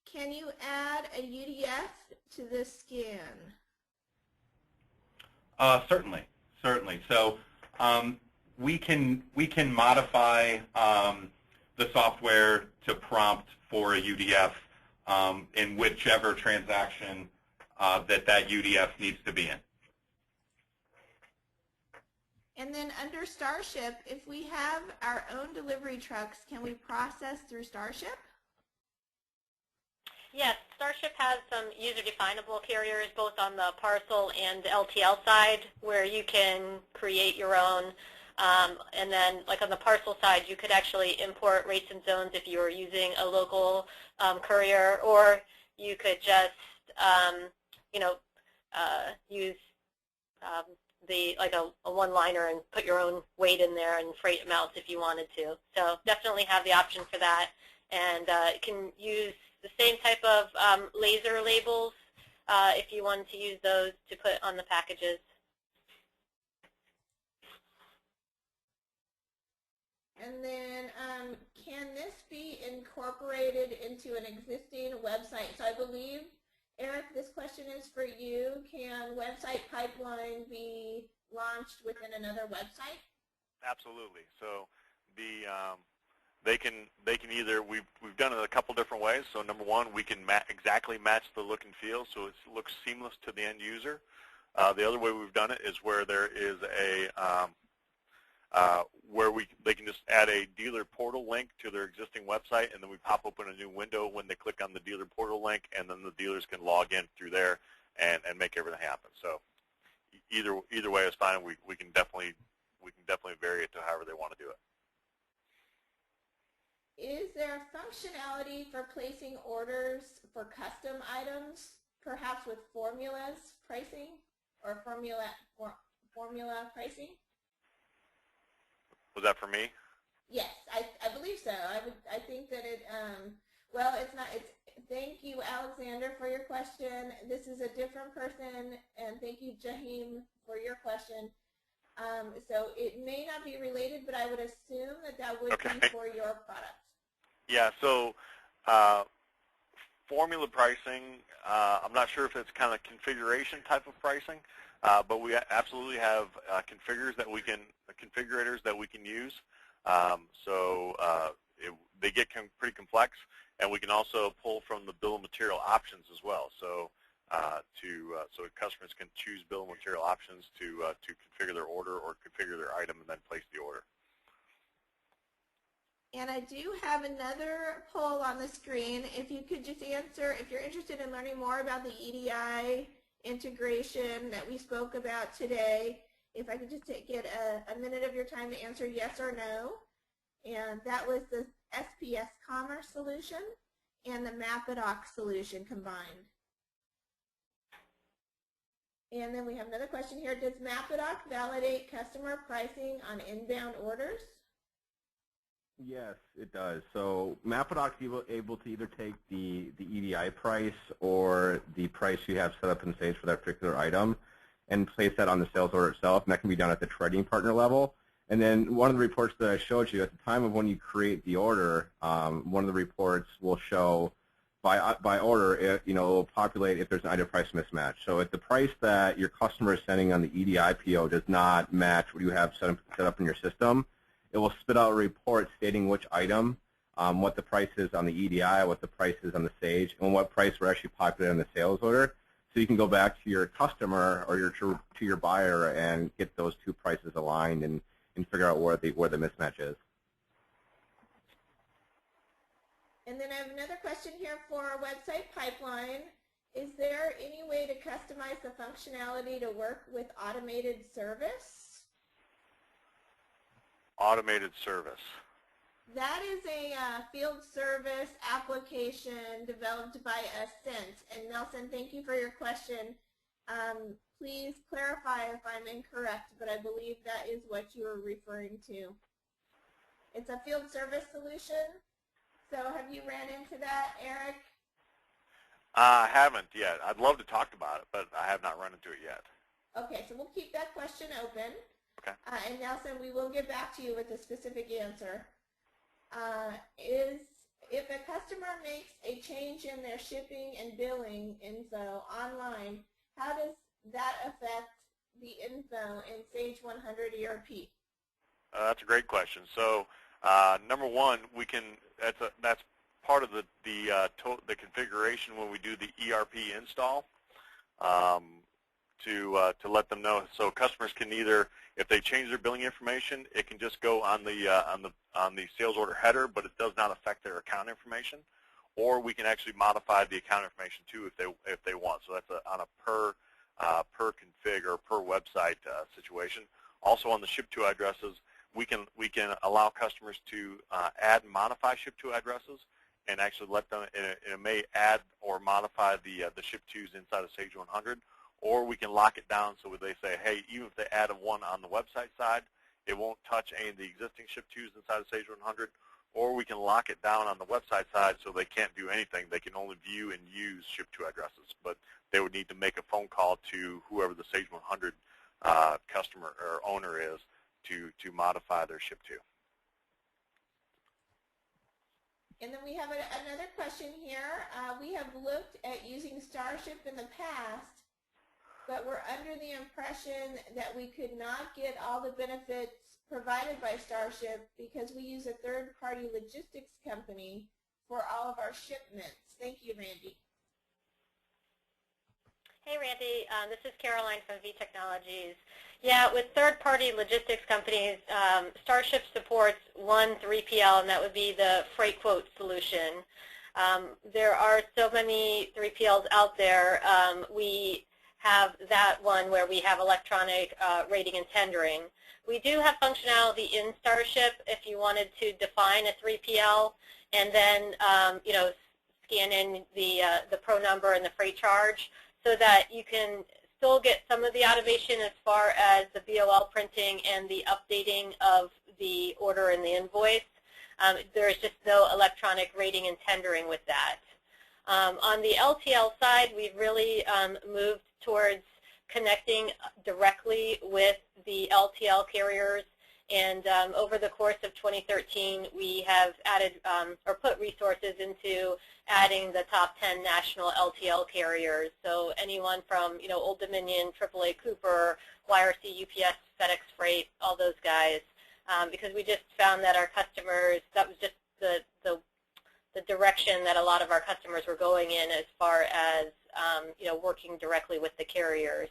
Can you add a UDF to the scan? Certainly. So we can modify the software to prompt for a UDF in whichever transaction that UDF needs to be in. And then under Starship, if we have our own delivery trucks, can we process through Starship? Yes, Starship has some user-definable carriers both on the parcel and the LTL side where you can create your own. And then like on the parcel side, you could actually import rates and zones if you were using a local courier, or you could just, use like a one-liner and put your own weight in there and freight amounts if you wanted to. So definitely have the option for that, and it can use the same type of laser labels if you wanted to use those to put on the packages. And then can this be incorporated into an existing website? So I believe, Eric, this question is for you. Can Website Pipeline be launched within another website? Absolutely. So they can either, we've done it a couple different ways. So number one, we can exactly match the look and feel so it looks seamless to the end user. The other way we've done it is where there is a where they can just add a dealer portal link to their existing website, and then we pop open a new window when they click on the dealer portal link, and then the dealers can log in through there and make everything happen. So either way is fine. We can definitely vary it to however they want to do it. Is there functionality for placing orders for custom items, perhaps with formulas pricing or formula pricing? Was that for me? Yes, I believe so. I think that it, well, it's not, thank you, Alexander, for your question. This is a different person, and thank you, Jahim, for your question. So it may not be related, but I would assume that would be for your product. Yeah, so formula pricing, I'm not sure if it's kind of configuration type of pricing, but we absolutely have configurators that we can use. They get pretty complex, and we can also pull from the bill of material options as well. So so customers can choose bill of material options to configure their order or configure their item and then place the order. And I do have another poll on the screen. If you could just answer, if you're interested in learning more about the EDI integration that we spoke about today, if I could just get a minute of your time to answer yes or no. And that was the SPS Commerce solution and the Mapadoc solution combined. And then we have another question here. Does Mapadoc validate customer pricing on inbound orders? Yes, it does. So Mapadoc is able to either take the EDI price or the price you have set up in Sage for that particular item and place that on the sales order itself, and that can be done at the trading partner level. And then one of the reports that I showed you at the time of when you create the order, one of the reports will show by order, it will populate if there's an item price mismatch. So if the price that your customer is sending on the EDI PO does not match what you have set up in your system, it will spit out a report stating which item, what the price is on the EDI, what the price is on the Sage, and what price we're actually populating on the sales order. So you can go back to your customer or to your buyer and get those two prices aligned and figure out where the mismatch is. And then I have another question here for our Website Pipeline. Is there any way to customize the functionality to work with automated service? Automated service. That is a field service application developed by Ascent. And Nelson, thank you for your question. Please clarify if I'm incorrect, but I believe that is what you are referring to. It's a field service solution. So have you ran into that, Eric? I haven't yet. I'd love to talk about it, but I have not run into it yet. Okay, so we'll keep that question open. Okay. And Nelson, we will get back to you with a specific answer. If a customer makes a change in their shipping and billing info online, how does that affect the info in Sage 100 ERP? That's a great question. So number one, we can. That's part of the configuration when we do the ERP install. To let them know, so customers can either, if they change their billing information, it can just go on the sales order header, but it does not affect their account information, or we can actually modify the account information too if they want. So that's on a per config or per website situation. Also on the ship to addresses, we can allow customers to add and modify ship to addresses, and actually let them. It may add or modify the ship tos inside of Sage 100. Or we can lock it down so they say, hey, even if they add one on the website side, it won't touch any of the existing ship-tos inside of Sage 100. Or we can lock it down on the website side so they can't do anything. They can only view and use ship-to addresses. But they would need to make a phone call to whoever the Sage 100 customer or owner is to modify their ship-to. And then we have another question here. We have looked at using Starship in the past, but we're under the impression that we could not get all the benefits provided by Starship because we use a third-party logistics company for all of our shipments. Thank you, Randy. Hey, Randy. This is Caroline from V Technologies. Yeah, with third-party logistics companies, Starship supports one 3PL, and that would be the freight quote solution. There are so many 3PLs out there. We have that one where we have electronic rating and tendering. We do have functionality in Starship if you wanted to define a 3PL and then scan in the pro number and the freight charge so that you can still get some of the automation as far as the BOL printing and the updating of the order and the invoice. There is just no electronic rating and tendering with that. On the LTL side, we've really moved towards connecting directly with the LTL carriers, and over the course of 2013, we have added or put resources into adding the top 10 national LTL carriers. So anyone from Old Dominion, AAA Cooper, YRC, UPS, FedEx Freight, all those guys, because we just found that our customers, that was just the direction that a lot of our customers were going in as far as working directly with the carriers.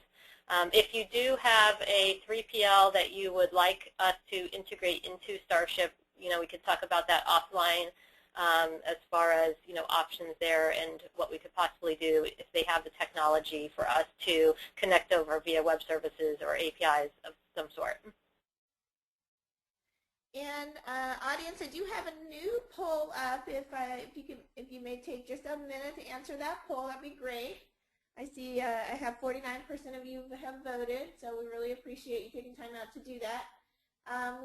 If you do have a 3PL that you would like us to integrate into Starship, we could talk about that offline as far as options there and what we could possibly do if they have the technology for us to connect over via web services or APIs of some sort. And audience, I do have a new poll up. If you may take just a minute to answer that poll, that'd be great. I see I have 49% of you have voted, so we really appreciate you taking time out to do that.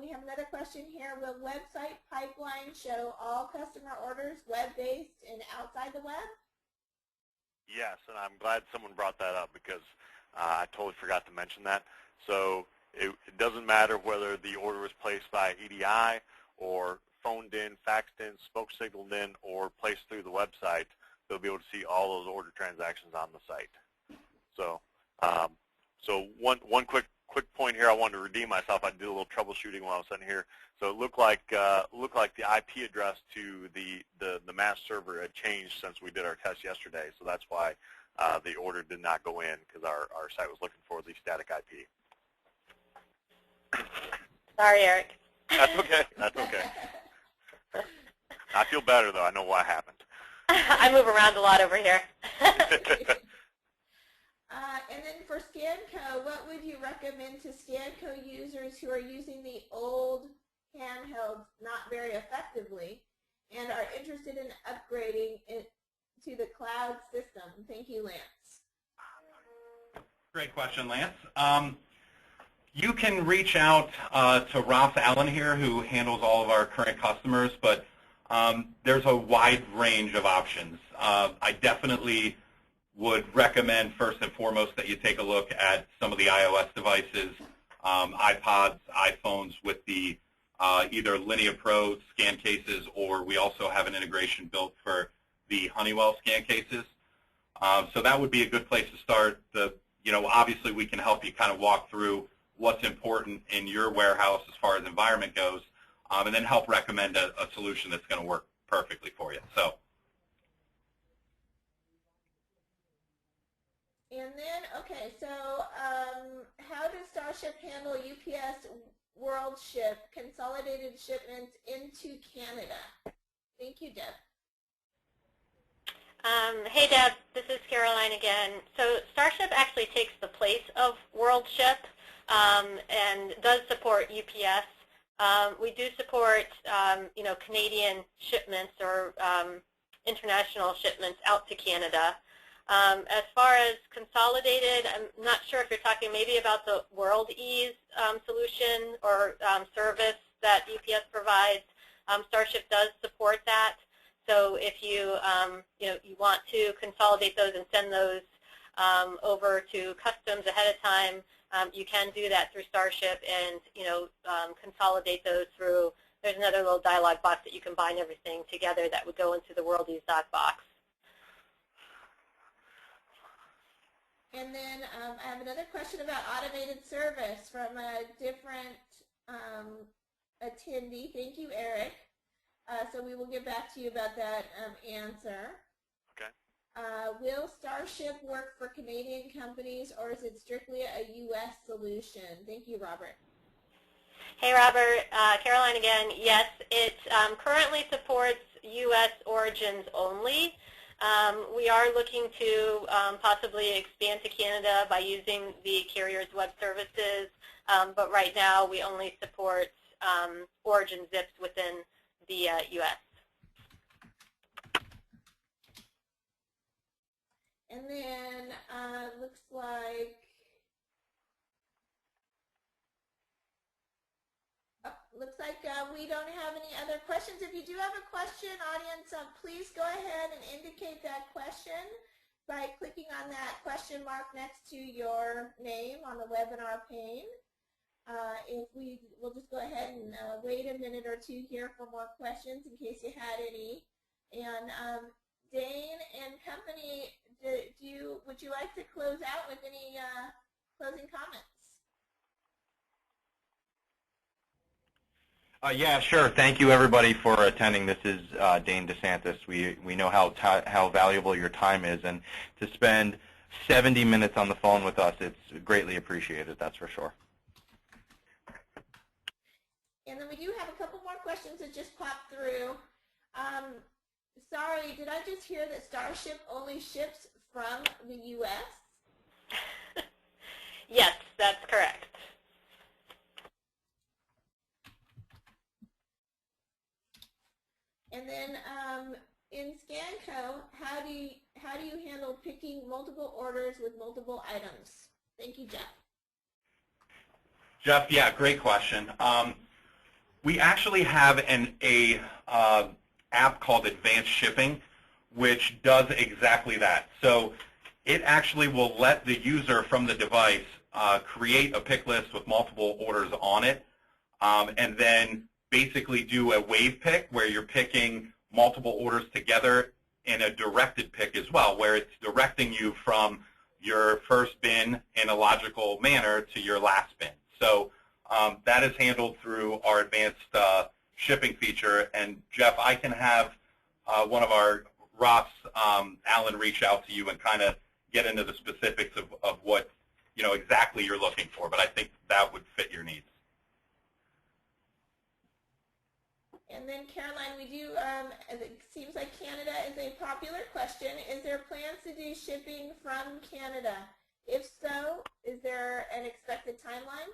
We have another question here. Will website pipeline show all customer orders web-based and outside the web? Yes, and I'm glad someone brought that up because I totally forgot to mention that. So it doesn't matter whether the order was placed by EDI or phoned in, faxed in, smoke signaled in, or placed through the website. They'll be able to see all those order transactions on the site. So, one quick point here. I wanted to redeem myself. I did a little troubleshooting while I was sitting here. So it looked like the IP address to the mass server had changed since we did our test yesterday. So that's why the order did not go in because our site was looking for the static IP. Sorry, Eric. That's okay. That's okay. I feel better though. I know what happened. I move around a lot over here. And then for ScanCo, what would you recommend to ScanCo users who are using the old handhelds not very effectively and are interested in upgrading it to the cloud system? Thank you, Lance. Great question, Lance. You can reach out to Ralph Allen here, who handles all of our current customers, but there's a wide range of options. I definitely would recommend first and foremost that you take a look at some of the iOS devices, iPods, iPhones with the either Linea Pro scan cases, or we also have an integration built for the Honeywell scan cases. So that would be a good place to start. Obviously we can help you kind of walk through what's important in your warehouse as far as environment goes, and then help recommend a solution that's going to work perfectly for you. So. And then, okay, so how does Starship handle UPS World Ship consolidated shipments into Canada? Thank you, Deb. Hey, Deb. This is Caroline again. So Starship actually takes the place of World Ship and does support UPS. We do support, Canadian shipments or international shipments out to Canada. As far as consolidated, I'm not sure if you're talking maybe about the World Ease solution or service that UPS provides. Starship does support that. So if you you want to consolidate those and send those over to customs ahead of time, you can do that through Starship and consolidate those through. There's another little dialog box that you can bind everything together that would go into the World Ease doc box. And then I have another question about automated service from a different attendee. Thank you, Eric. So we will get back to you about that answer. Okay. Will Starship work for Canadian companies, or is it strictly a U.S. solution? Thank you, Robert. Hey, Robert. Caroline again. Yes, it currently supports U.S. origins only. We are looking to possibly expand to Canada by using the carrier's web services, but right now we only support origin zips within the U.S. And then looks like we don't have any other questions. If you do have a question, audience, please go ahead and indicate that question by clicking on that question mark next to your name on the webinar pane. We'll just go ahead and wait a minute or two here for more questions in case you had any. And Dane and company, would you like to close out with any closing comments? Yeah, sure. Thank you, everybody, for attending. This is Dane DeSantis. We know how valuable your time is, and to spend 70 minutes on the phone with us, it's greatly appreciated, that's for sure. And then we do have a couple more questions that just popped through. Sorry, did I just hear that Starship only ships from the U.S.? Yes, that's correct. And then in ScanCo, how do you handle picking multiple orders with multiple items? Thank you, Jeff. Jeff, yeah, great question. We actually have an app called Advanced Shipping, which does exactly that. So it actually will let the user from the device create a pick list with multiple orders on it, and then basically do a wave pick where you're picking multiple orders together in a directed pick as well, where it's directing you from your first bin in a logical manner to your last bin. So that is handled through our advanced shipping feature. And Jeff, I can have one of our Ross, Alan, reach out to you and kind of get into the specifics of what exactly you're looking for. But I think that would fit your needs. And then Caroline, we do, it seems like Canada is a popular question. Is there plans to do shipping from Canada? If so, is there an expected timeline?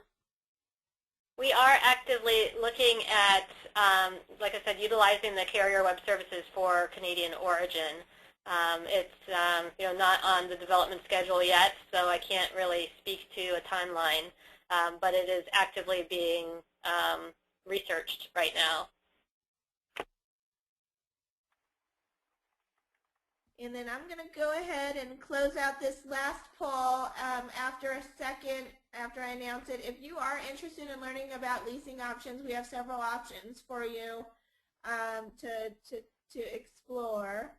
We are actively looking at, like I said, utilizing the carrier web services for Canadian origin. It's not on the development schedule yet, so I can't really speak to a timeline, but it is actively being researched right now. And then I'm going to go ahead and close out this last poll after a second after I announce it. If you are interested in learning about leasing options, we have several options for you to explore.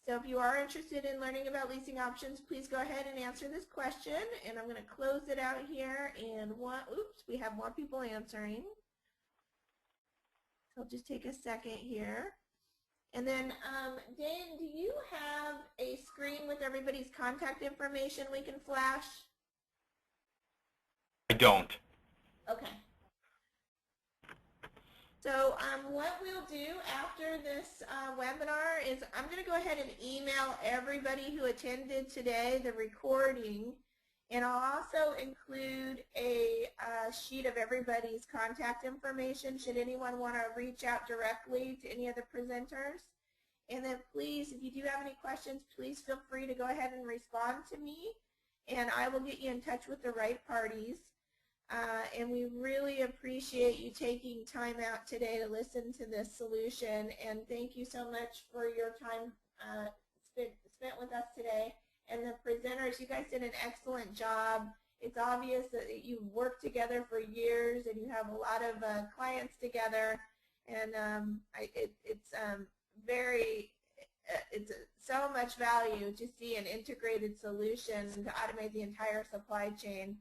So if you are interested in learning about leasing options, please go ahead and answer this question. And I'm going to close it out here. And oops, we have more people answering. So I'll just take a second here. And then, Dan, do you have a screen with everybody's contact information we can flash? I don't. Okay. So what we'll do after this webinar is I'm going to go ahead and email everybody who attended today the recording, and I'll also include a sheet of everybody's contact information should anyone want to reach out directly to any of the presenters. And then please, if you do have any questions, please feel free to go ahead and respond to me, and I will get you in touch with the right parties. And we really appreciate you taking time out today to listen to this solution, and thank you so much for your time spent with us today. And the presenters, you guys did an excellent job. It's obvious that you've worked together for years and you have a lot of clients together, and it's so much value to see an integrated solution to automate the entire supply chain.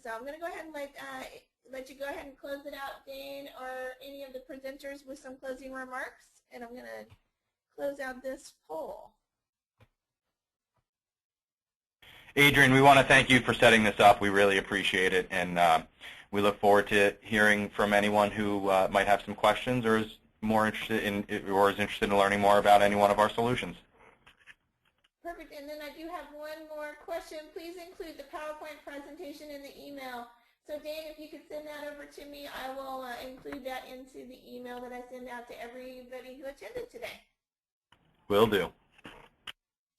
So I'm going to go ahead and let you go ahead and close it out, Dane, or any of the presenters with some closing remarks, and I'm going to close out this poll. Adrian, we want to thank you for setting this up. We really appreciate it, and we look forward to hearing from anyone who might have some questions or is interested in learning more about any one of our solutions. Perfect. And then I do have one more question. Please include the PowerPoint presentation in the email. So Dane, if you could send that over to me, I will include that into the email that I send out to everybody who attended today. Will do.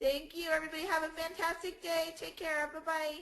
Thank you, everybody. Have a fantastic day. Take care. Bye-bye.